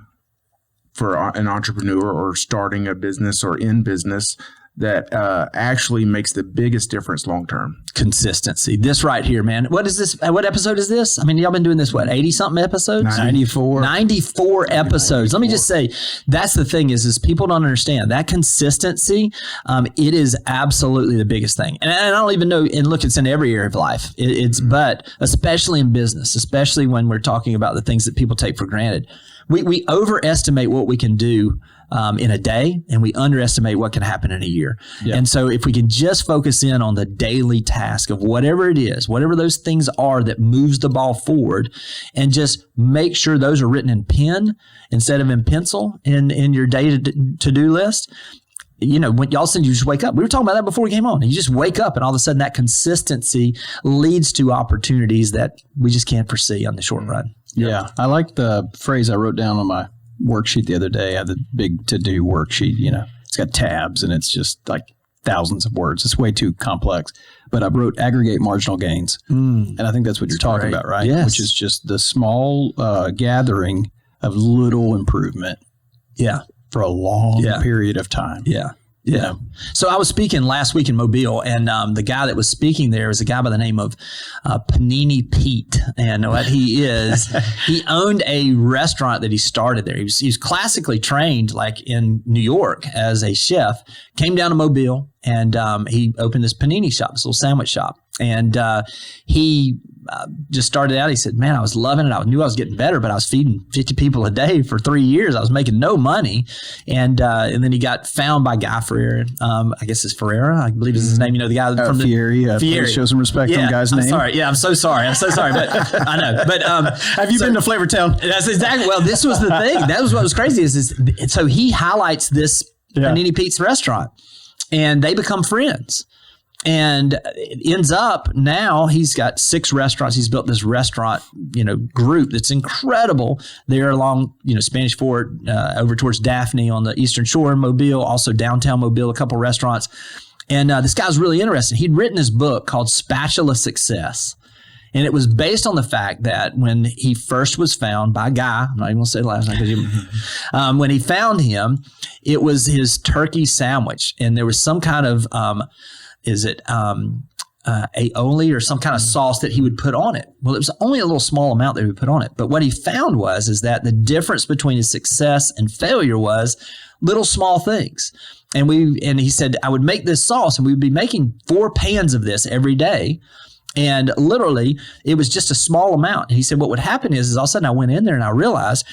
for an entrepreneur or starting a business or in business that actually makes the biggest difference long term? Consistency. This right here, man. What is this? What episode is this? I mean, y'all been doing this, 80-something episodes? 94. 94 episodes. 94. Let me just say, that's the thing is people don't understand that consistency. It is absolutely the biggest thing. And I don't even know, and look, it's in every area of life. But especially in business, especially when we're talking about the things that people take for granted. We overestimate what we can do in a day, and we underestimate what can happen in a year. Yeah. And so if we can just focus in on the daily task of whatever it is, whatever those things are that moves the ball forward, and just make sure those are written in pen instead of in pencil in your day to-do list. When y'all said you just wake up, we were talking about that before we came on. You just wake up, and all of a sudden that consistency leads to opportunities that we just can't foresee on the short run. Yeah. I like the phrase I wrote down on my worksheet the other day. I had the big to-do worksheet, it's got tabs and it's just like thousands of words. It's way too complex, but I wrote aggregate marginal gains. And I think that's what you're talking about, right? Yes. Which is just the small gathering of little improvement. Yeah. For a long period of time. Yeah. Yeah. So I was speaking last week in Mobile, and the guy that was speaking there is a guy by the name of Panini Pete. And what he is, he owned a restaurant that he started there. He was classically trained like in New York as a chef, came down to Mobile, and he opened this panini shop, this little sandwich shop. And he just started out. He said, "Man, I was loving it. I knew I was getting better, but I was feeding 50 people a day for 3 years. I was making no money." And then he got found by Guy Ferreira. I guess it's Ferreira, I believe is his name. The guy from Fieri. Fieri. Show some respect on the guy's name. Sorry. Yeah, I'm so sorry. But I know. But have you been to Flavortown? That's exactly. Well, this was the thing. That was what was crazy. So he highlights this Panini Pete's restaurant, and they become friends. And it ends up now he's got 6 restaurants. He's built this restaurant, group that's incredible there along, Spanish Fort, over towards Daphne on the Eastern Shore in Mobile, also downtown Mobile, a couple restaurants. And this guy's really interesting. He'd written his book called Spatula Success. And it was based on the fact that when he first was found by Guy, I'm not even going to say the last name because when he found him, it was his turkey sandwich. And there was some kind of aioli or some kind of sauce that he would put on it. Well, it was only a little small amount that he would put on it. But what he found is that the difference between his success and failure was little small things. And he said, I would make this sauce, and we would be making 4 pans of this every day. And literally, it was just a small amount. And he said, what would happen is all of a sudden I went in there and I realized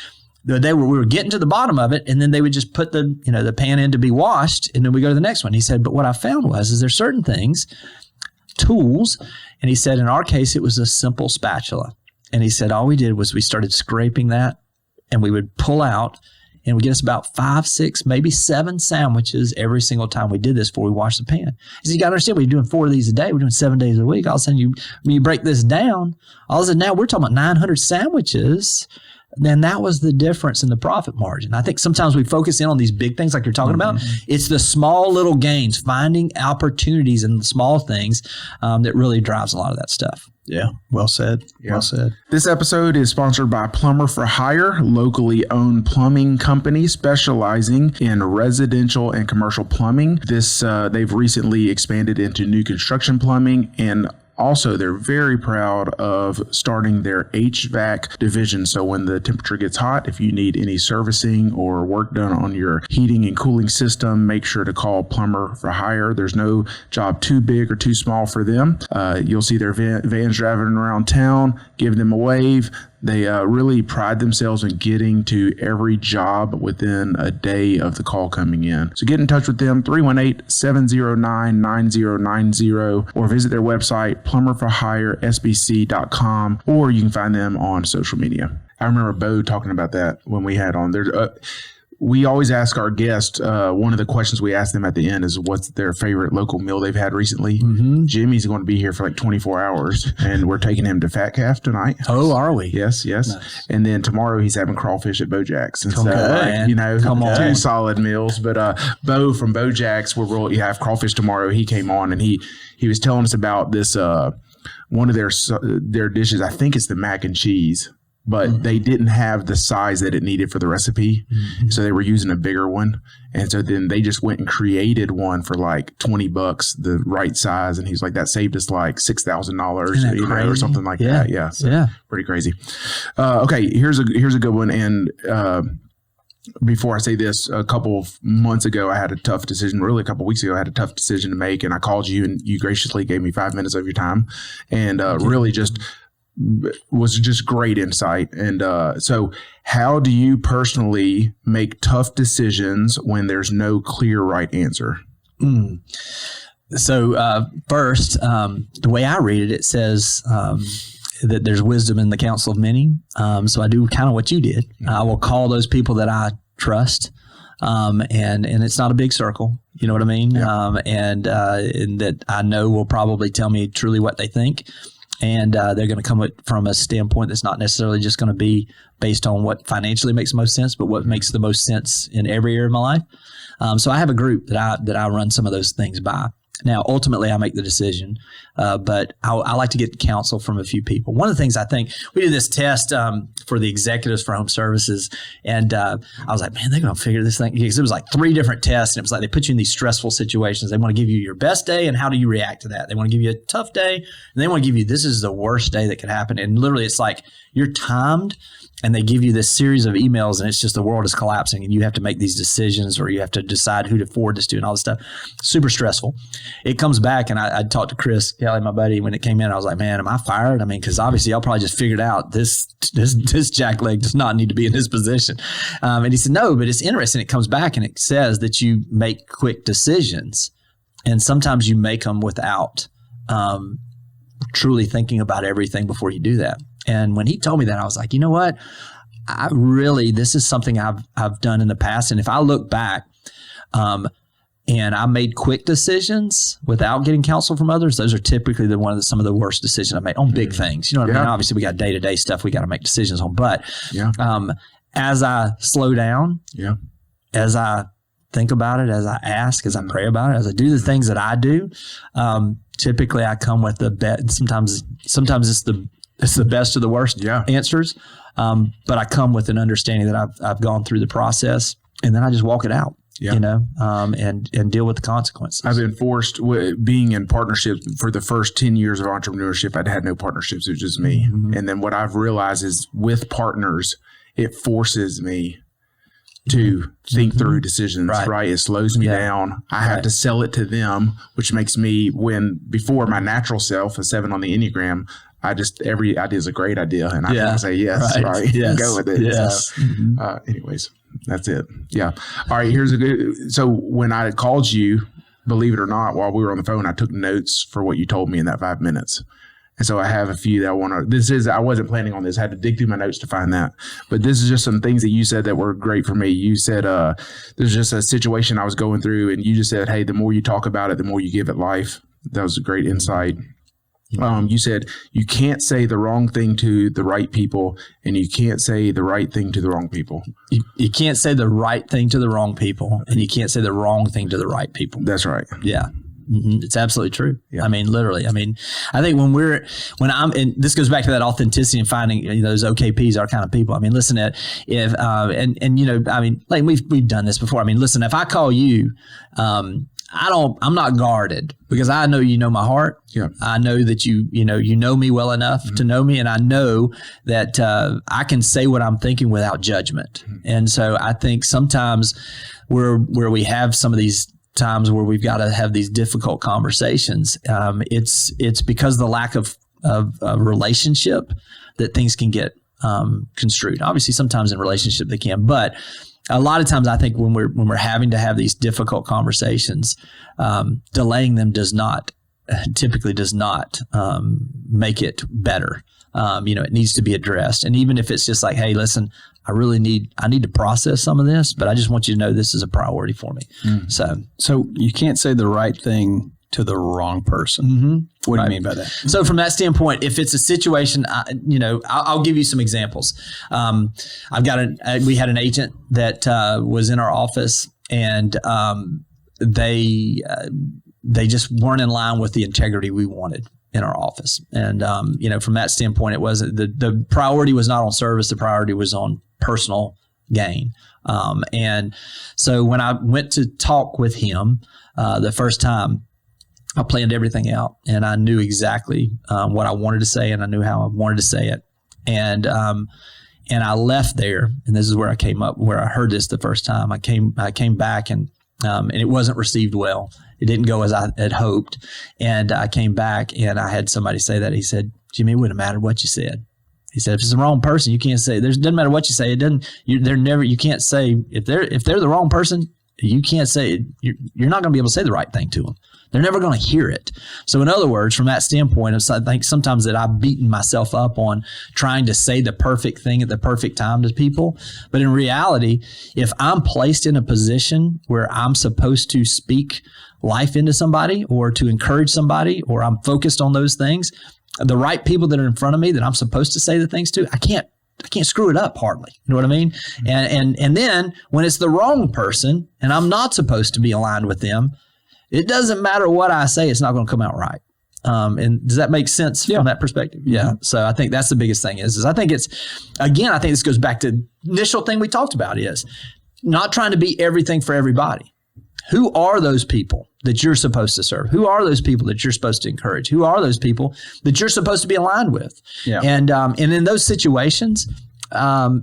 we were getting to the bottom of it, and then they would just put the pan in to be washed, and then we go to the next one. He said, but what I found is there's certain things, tools, and he said in our case it was a simple spatula. And he said all we did was we started scraping that, and we would pull out, and we get us about 5, 6, maybe 7 sandwiches every single time we did this before we washed the pan. He said, you got to understand, we're doing 4 of these a day. We're doing 7 days a week. All of a sudden, when you break this down, all of a sudden now we're talking about 900 sandwiches. Then that was the difference in the profit margin. I think sometimes we focus in on these big things like you're talking about. It's the small little gains, finding opportunities in the small things that really drives a lot of that stuff. Yeah. Well said. Yeah. Well said. This episode is sponsored by Plumber for Hire, locally owned plumbing company specializing in residential and commercial plumbing. They've recently expanded into new construction plumbing and Also, they're very proud of starting their HVAC division. So when the temperature gets hot, if you need any servicing or work done on your heating and cooling system, make sure to call Plumber for Hire. There's no job too big or too small for them. You'll see their vans driving around town. Give them a wave. They really pride themselves in getting to every job within a day of the call coming in. So get in touch with them, 318-709-9090, or visit their website, plumberforhiresbc.com, or you can find them on social media. I remember Bo talking about that when we had on. We always ask our guests, one of the questions we ask them at the end is what's their favorite local meal they've had recently. Mm-hmm. Jimmy's going to be here for like 24 hours, and we're taking him to Fat Calf tonight. Oh, are we? Yes. Nice. And then tomorrow he's having crawfish at Bojack's. And two solid meals. But Bo from Bojack's, you have crawfish tomorrow. He came on, and he was telling us about this, one of their dishes. I think it's the mac and cheese. But they didn't have the size that it needed for the recipe. Mm-hmm. So they were using a bigger one. And so then they just went and created one for like $20, the right size. And he's like, that saved us like $6,000 or something like that. Yeah. So pretty crazy. Okay. Here's a good one. And, before I say this, a couple of months ago, I had a tough decision. Really, a couple of weeks ago, I had a tough decision to make. And I called you, and you graciously gave me 5 minutes of your time. And really just was just great insight. And so how do you personally make tough decisions when there's no clear right answer? So first, the way I read it, it says that there's wisdom in the counsel of many. So I do kind of what you did. I will call those people that I trust. And it's not a big circle, you know what I mean? Yeah. And that I know will probably tell me truly what they think. And they're going to come from a standpoint that's not necessarily just going to be based on what financially makes the most sense, but what makes the most sense in every area of my life. So I have a group that I run some of those things by. Now, ultimately, I make the decision, but I like to get counsel from a few people. One of the things I think, we did this test for the executives for HomeServices, and I was like, man, they're going to figure this thing, because it was like 3 different tests, and it was like they put you in these stressful situations. They want to give you your best day, and how do you react to that? They want to give you a tough day, and they want to give you, this is the worst day that could happen. And literally, it's like you're timed, and they give you this series of emails, and it's just the world is collapsing, and you have to make these decisions, or you have to decide who to forward this to and all this stuff. Super stressful. It comes back, and I talked to Chris Kelly, my buddy, when it came in. I was like, man, am I fired? I mean, because obviously y'all probably just figured out this jackleg does not need to be in this position. And he said, no, but it's interesting. It comes back, and it says that you make quick decisions, and sometimes you make them without truly thinking about everything before you do that. And when he told me that, I was like, you know what? This is something I've done in the past. And if I look back, and I made quick decisions without getting counsel from others, those are typically some of the worst decisions I made on big things. You know what I mean? Obviously, we got day-to-day stuff we got to make decisions on. But as I slow down, as I think about it, as I ask, as I pray about it, as I do the things that I do, typically I come with the best. Sometimes it's the best of the worst answers. But I come with an understanding that I've gone through the process, and then I just walk it out, and deal with the consequences. I've been forced, being in partnerships for the first 10 years of entrepreneurship, I'd had no partnerships. It was just me. Mm-hmm. And then what I've realized is with partners, it forces me to think through decisions, right? It slows me down. I have to sell it to them, which makes me, before my natural self, a 7 on the Enneagram, every idea is a great idea, and I can say yes, right? Yes. Go with it. Yes. So, anyways, that's it. Yeah. All right. So when I called you, believe it or not, while we were on the phone, I took notes for what you told me in that 5 minutes. And so I have a few that I want to, I wasn't planning on this. I had to dig through my notes to find that. But this is just some things that you said that were great for me. You said, there's just a situation I was going through, and you just said, hey, the more you talk about it, the more you give it life. That was a great insight. You said you can't say the wrong thing to the right people, and you can't say the right thing to the wrong people. You can't say the right thing to the wrong people, and you can't say the wrong thing to the right people. That's right. Yeah. Mm-hmm. It's absolutely true. Yeah. I mean, literally. I mean, I think and this goes back to that authenticity and finding those OKPs, our kind of people. I mean, listen, like we've done this before. I mean, listen, if I call you, I'm not guarded because I know you know my heart. Yeah. I know that you know me well enough to know me, and I know that I can say what I'm thinking without judgment. And so I think sometimes where we have some of these times where we've got to have these difficult conversations, it's because of the lack of relationship that things can get construed. Obviously, sometimes in relationship they can, but a lot of times I think when we're having to have these difficult conversations, delaying them typically does not make it better. It needs to be addressed. And even if it's just like, hey, listen, I need to process some of this, but I just want you to know this is a priority for me. So you can't say the right thing to the wrong person. Mm-hmm. What do you mean by that? So from that standpoint, if it's a situation, I'll give you some examples. We had an agent that was in our office, and they just weren't in line with the integrity we wanted in our office. And from that standpoint, it wasn't the priority was not on service. The priority was on personal gain. And so when I went to talk with him the first time, I planned everything out, and I knew exactly what I wanted to say, and I knew how I wanted to say it. And I left there, and this is where I heard this the first time. I came back, and it wasn't received well. It didn't go as I had hoped. And I came back, and I had somebody say that. He said, Jimmy, it wouldn't matter what you said. He said, if it's the wrong person, you can't say it. Doesn't matter what you say. You can't say, if they're the wrong person, you can't say it. You're not going to be able to say the right thing to them. They're never going to hear it. So in other words, from that standpoint, I think sometimes that I've beaten myself up on trying to say the perfect thing at the perfect time to people. But in reality, if I'm placed in a position where I'm supposed to speak life into somebody or to encourage somebody, or I'm focused on those things, the right people that are in front of me that I'm supposed to say the things to, I can't screw it up hardly. You know what I mean? And then when it's the wrong person and I'm not supposed to be aligned with them, it doesn't matter what I say, it's not going to come out right. And does that make sense from that perspective? Yeah. Mm-hmm. So I think that's the biggest thing is I think this goes back to the initial thing we talked about is not trying to be everything for everybody. Who are those people that you're supposed to serve? Who are those people that you're supposed to encourage? Who are those people that you're supposed to be aligned with? Yeah. And in those situations, that's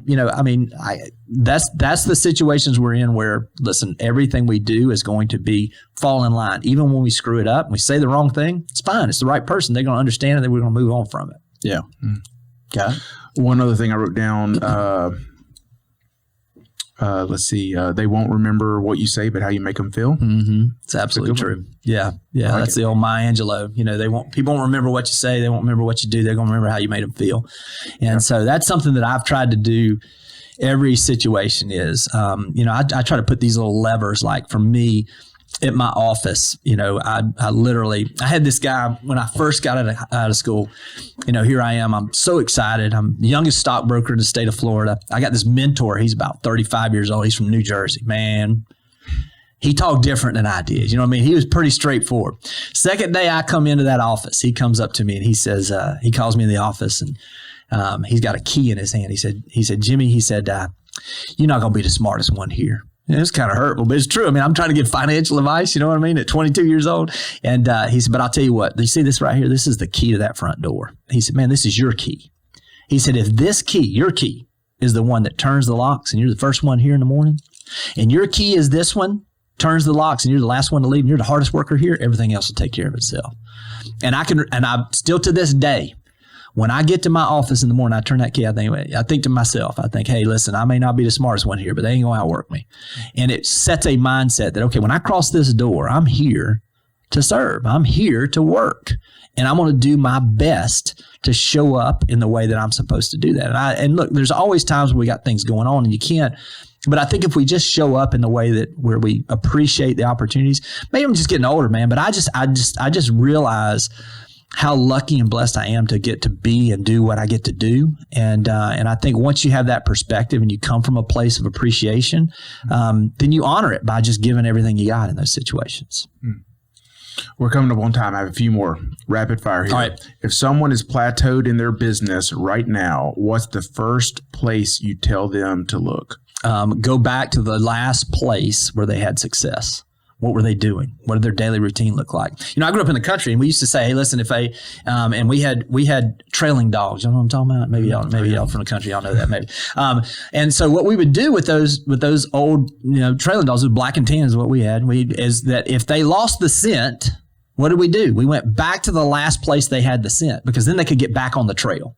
the situations we're in where, listen, everything we do is going to fall in line. Even when we screw it up and we say the wrong thing, it's fine. It's the right person. They're going to understand it. Then we're going to move on from it. Yeah. Okay. One other thing I wrote down, let's see. They won't remember what you say, but how you make them feel. Mm-hmm. It's absolutely true. Yeah. Yeah. That's the old Maya Angelou. People won't remember what you say. They won't remember what you do. They're going to remember how you made them feel. And so that's something that I've tried to do every situation is, I try to put these little levers, like for me at my office, I had this guy when I first got out of school, here I am. I'm so excited. I'm the youngest stockbroker in the state of Florida. I got this mentor. He's about 35 years old. He's from New Jersey, man. He talked different than I did. You know what I mean? He was pretty straightforward. Second day I come into that office, he comes up to me and he says, he calls me in the office and he's got a key in his hand. He said, Jimmy, you're not going to be the smartest one here. And it's kind of hurtful, but it's true. I mean, I'm trying to get financial advice, you know what I mean, at 22 years old. And he said, but I'll tell you what, you see this right here? This is the key to that front door. He said, man, this is your key. He said, if this key, your key, is the one that turns the locks and you're the first one here in the morning, and your key is this one, turns the locks and you're the last one to leave and you're the hardest worker here, everything else will take care of itself. And I still to this day, when I get to my office in the morning, I turn that key, I think to myself, hey, listen, I may not be the smartest one here, but they ain't going to outwork me. And it sets a mindset that, okay, when I cross this door, I'm here to serve. I'm here to work. And I'm going to do my best to show up in the way that I'm supposed to do that. And look, there's always times where we got things going on and you can't. But I think if we just show up in the way where we appreciate the opportunities, maybe I'm just getting older, man, but I just realize how lucky and blessed I am to get to be and do what I get to do. And I think once you have that perspective and you come from a place of appreciation, then you honor it by just giving everything you got in those situations. We're coming up on time. I have a few more rapid fire here. All right. If someone is plateaued in their business right now, what's the first place you tell them to look? Go back to the last place where they had success. What were they doing? What did their daily routine look like? I grew up in the country, and we used to say, "Hey, listen, if and we had trailing dogs. You know what I'm talking about? Maybe y'all from the country, y'all know that maybe. And so what we would do with those old trailing dogs, with black and tan is what we had. Is that if they lost the scent, what did we do? We went back to the last place they had the scent, because then they could get back on the trail.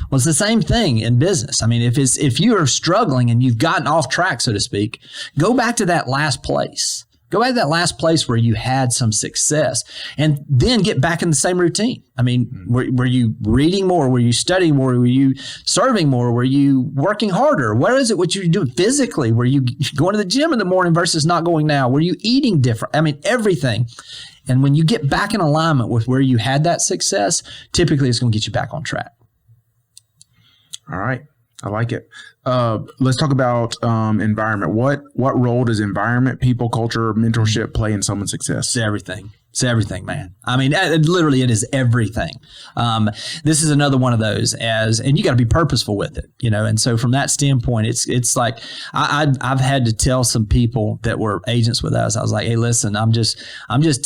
Well, it's the same thing in business. I mean, if you are struggling and you've gotten off track, so to speak, go back to that last place. Go back to that last place where you had some success, and then get back in the same routine. I mean, were you reading more? Were you studying more? Were you serving more? Were you working harder? What is it? What you do physically? Were you going to the gym in the morning versus not going now? Were you eating different? I mean, everything. And when you get back in alignment with where you had that success, typically it's going to get you back on track. All right. I like it. Let's talk about environment. What role does environment, people, culture, mentorship play in someone's success? It's everything. It's everything, man. I mean, literally, it is everything. This is another one of those, and you got to be purposeful with it, And so, from that standpoint, it's like I've had to tell some people that were agents with us. I was like, hey, listen, I'm just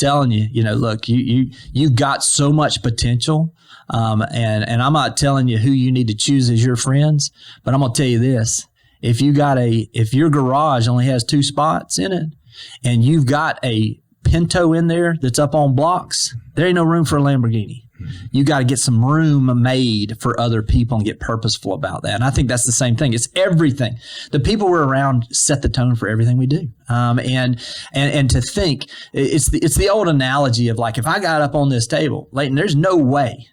telling you, look, you've got so much potential. And I'm not telling you who you need to choose as your friends, but I'm going to tell you this. If your garage only has 2 spots in it, and you've got a Pinto in there that's up on blocks, there ain't no room for a Lamborghini. You got to get some room made for other people and get purposeful about that. And I think that's the same thing. It's everything. The people we're around set the tone for everything we do. And to think, it's the old analogy of like, if I got up on this table, Leighton, there's no way.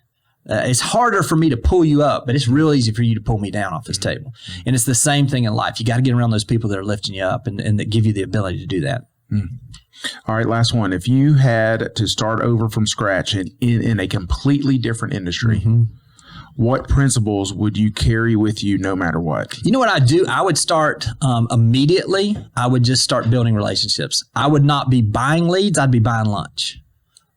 It's harder for me to pull you up, but it's real easy for you to pull me down off this table. And it's the same thing in life. You got to get around those people that are lifting you up and that give you the ability to do that. All right, last one. If you had to start over from scratch in a completely different industry, what principles would you carry with you no matter what? You know what I'd do? I would start immediately. I would just start building relationships. I would not be buying leads. I'd be buying lunch.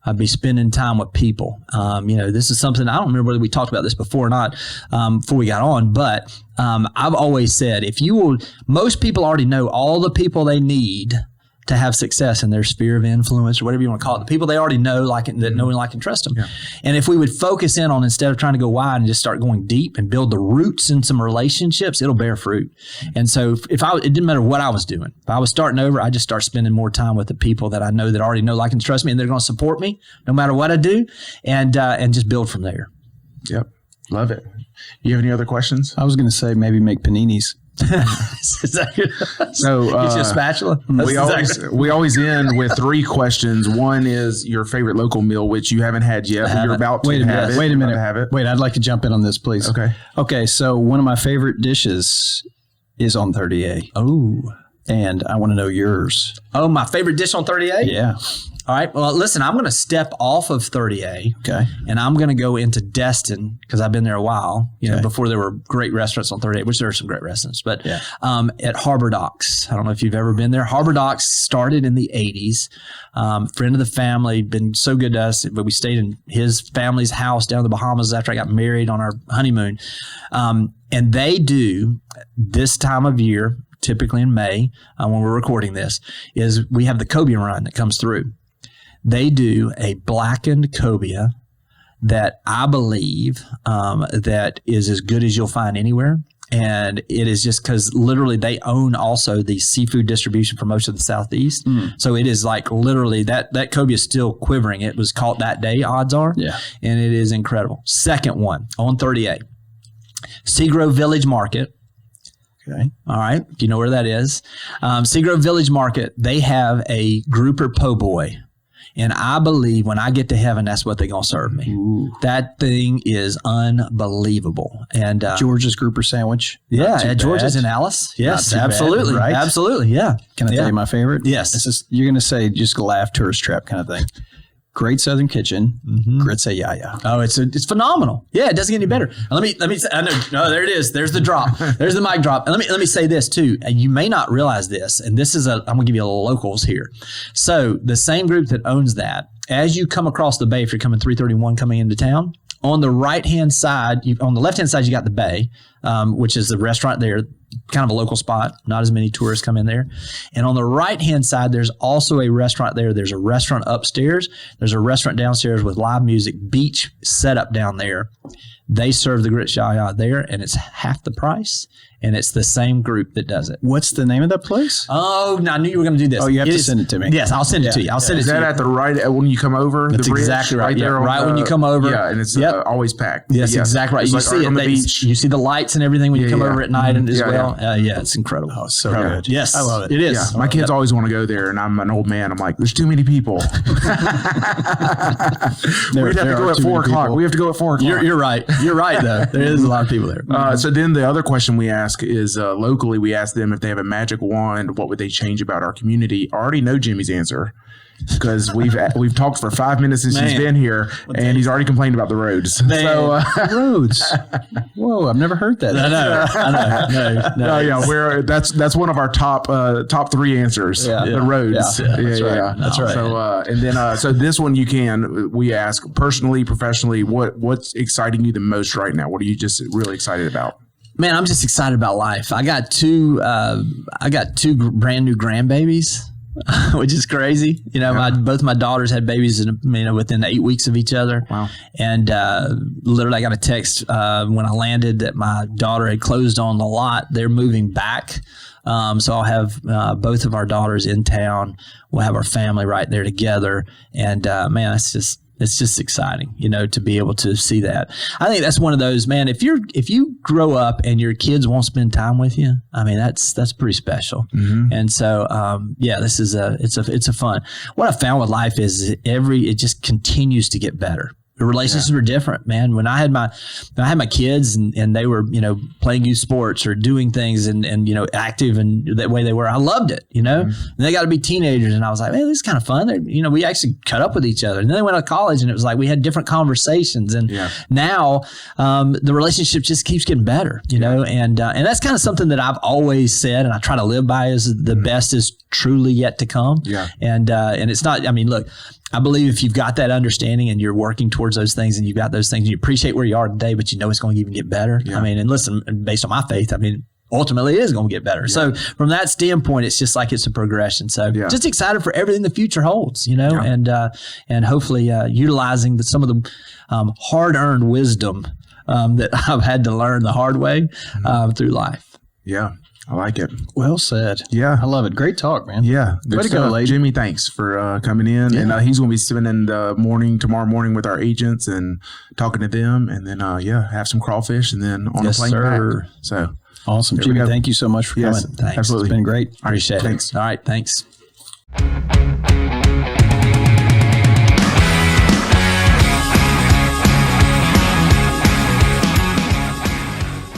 I'd be spending time with people. This is something, I don't remember whether we talked about this before or not, before we got on, but I've always said, most people already know all the people they need to have success in their sphere of influence, or whatever you want to call it. The people they already know, that know and like and trust them. Yeah. And if we would focus in on, instead of trying to go wide and just start going deep and build the roots in some relationships, it'll bear fruit. And so it didn't matter what I was doing. If I was starting over, I just start spending more time with the people that I know that already know, like and trust me, and they're going to support me no matter what I do, and just build from there. Yep. Love it. You have any other questions? I was going to say maybe make paninis. So get you a spatula. We always end with 3 questions. One is your favorite local meal, which you haven't had yet, but you're about to have it. Wait a minute. Wait, I'd like to jump in on this, please. Okay. So one of my favorite dishes is on 30A. Oh, and I want to know yours. Oh, my favorite dish on 30A? Yeah. All right. Well, listen, I'm going to step off of 30A. Okay. And I'm going to go into Destin, because I've been there a while, before there were great restaurants on 30A, which there are some great restaurants, but at Harbor Docks. I don't know if you've ever been there. Harbor Docks started in the 80s. Friend of the family, been so good to us, but we stayed in his family's house down in the Bahamas after I got married on our honeymoon. And they do, this time of year, typically in May, when we're recording this, is we have the cobia run that comes through. They do a blackened cobia that I believe that is as good as you'll find anywhere. And it is just because literally they own also the seafood distribution for most of the Southeast. So it is like literally that cobia is still quivering. It was caught that day, odds are. Yeah. And it is incredible. Second one on 30A, Seagrove Village Market. Okay. All right. If you know where that is. Seagrove Village Market, they have a grouper po' boy. And I believe when I get to heaven, that's what they're going to serve me. Ooh. That thing is unbelievable. And George's grouper sandwich. Yeah, at George's in Alice. Yes, absolutely. Bad, right? Absolutely. Yeah. Can I tell you my favorite? Yes. You're going to say just laugh, tourist trap kind of thing. Great Southern Kitchen, grits a yaya. Oh, it's phenomenal. Yeah, it doesn't get any better. Let me say, I know, no, there it is. There's the drop. There's the mic drop. And let me say this too. And you may not realize this, and this is I'm gonna give you a little locals here. So the same group that owns that, as you come across the bay, if you're coming 331 coming into town, on the right-hand side, on the left-hand side, you got the bay. which is the restaurant there, kind of a local spot. Not as many tourists come in there. And on the right-hand side, there's also a restaurant there. There's a restaurant upstairs. There's a restaurant downstairs with live music, beach set up down there. They serve the grits yaya there, and it's half the price. And it's the same group that does it. What's the name of that place? Oh, no, I knew you were going to do this. Oh, you have to send it to me. Yes, I'll send it to you. I'll send it to you. Is that at the right when you come over? That's the bridge, exactly right. There right when you come over. Yeah, and it's always packed. Yes, exactly right. It's You like see it on the beach. You see the lights and everything when you come over at night and as Yeah, well. Yeah, it's incredible. Oh, so good. Yes, I love it. It is. Yeah, my kids always want to go there, and I'm an old man. I'm like, there's too many people. We'd have to go at 4 o'clock. We have to go at 4 o'clock. You're right. You're right, though. There is a lot of people there. So then the other question we ask is locally, we ask them if they have a magic wand, what would they change about our community? I already know Jimmy's answer because we've talked for 5 minutes since he's been here, and he's already complained about the roads. So roads. Whoa, I've never heard that. I know. Yeah, that's one of our top 3 answers. Yeah. The roads. Yeah. That's right. That's right. So and then so this one we ask personally, professionally, what's exciting you the most right now? What are you just really excited about? Man, I'm just excited about life. I got two brand new grandbabies, which is crazy. Both my daughters had babies within 8 weeks of each other. Wow. And literally I got a text when I landed that my daughter had closed on the lot. They're moving back. So I'll have both of our daughters in town. We'll have our family right there together. And man, it's just exciting, to be able to see that. I think that's one of those, man, if you grow up and your kids won't spend time with you, I mean, that's pretty special. Mm-hmm. And so, this is it's a fun. What I found with life is it just continues to get better. The relationships were different, man. When I had my kids and they were, playing youth sports or doing things and active and that way they were, I loved it, Mm-hmm. And they got to be teenagers and I was like, man, this is kind of fun. We actually cut up with each other. And then they went to college and it was like we had different conversations. And now the relationship just keeps getting better, know, and that's kind of something that I've always said and I try to live by is the best is truly yet to come. Yeah. And it's not, look, I believe if you've got that understanding and you're working towards those things and you've got those things and you appreciate where you are today, but it's going to even get better. Yeah. And listen, based on my faith, ultimately it is going to get better. Yeah. So from that standpoint, it's just like it's a progression. So just excited for everything the future holds, and hopefully utilizing some of the hard-earned wisdom that I've had to learn the hard way through life. Yeah. I like it. Well said. Yeah. I love it. Great talk, man. Yeah. Way to go, Leighton. Jimmy, thanks for coming in. Yeah. And he's going to be spending tomorrow morning with our agents and talking to them. And then, have some crawfish and then on a plane back. So awesome. Jimmy, thank you so much for coming. Thanks. Absolutely. It's been great. Appreciate it. Thanks. All right. Thanks.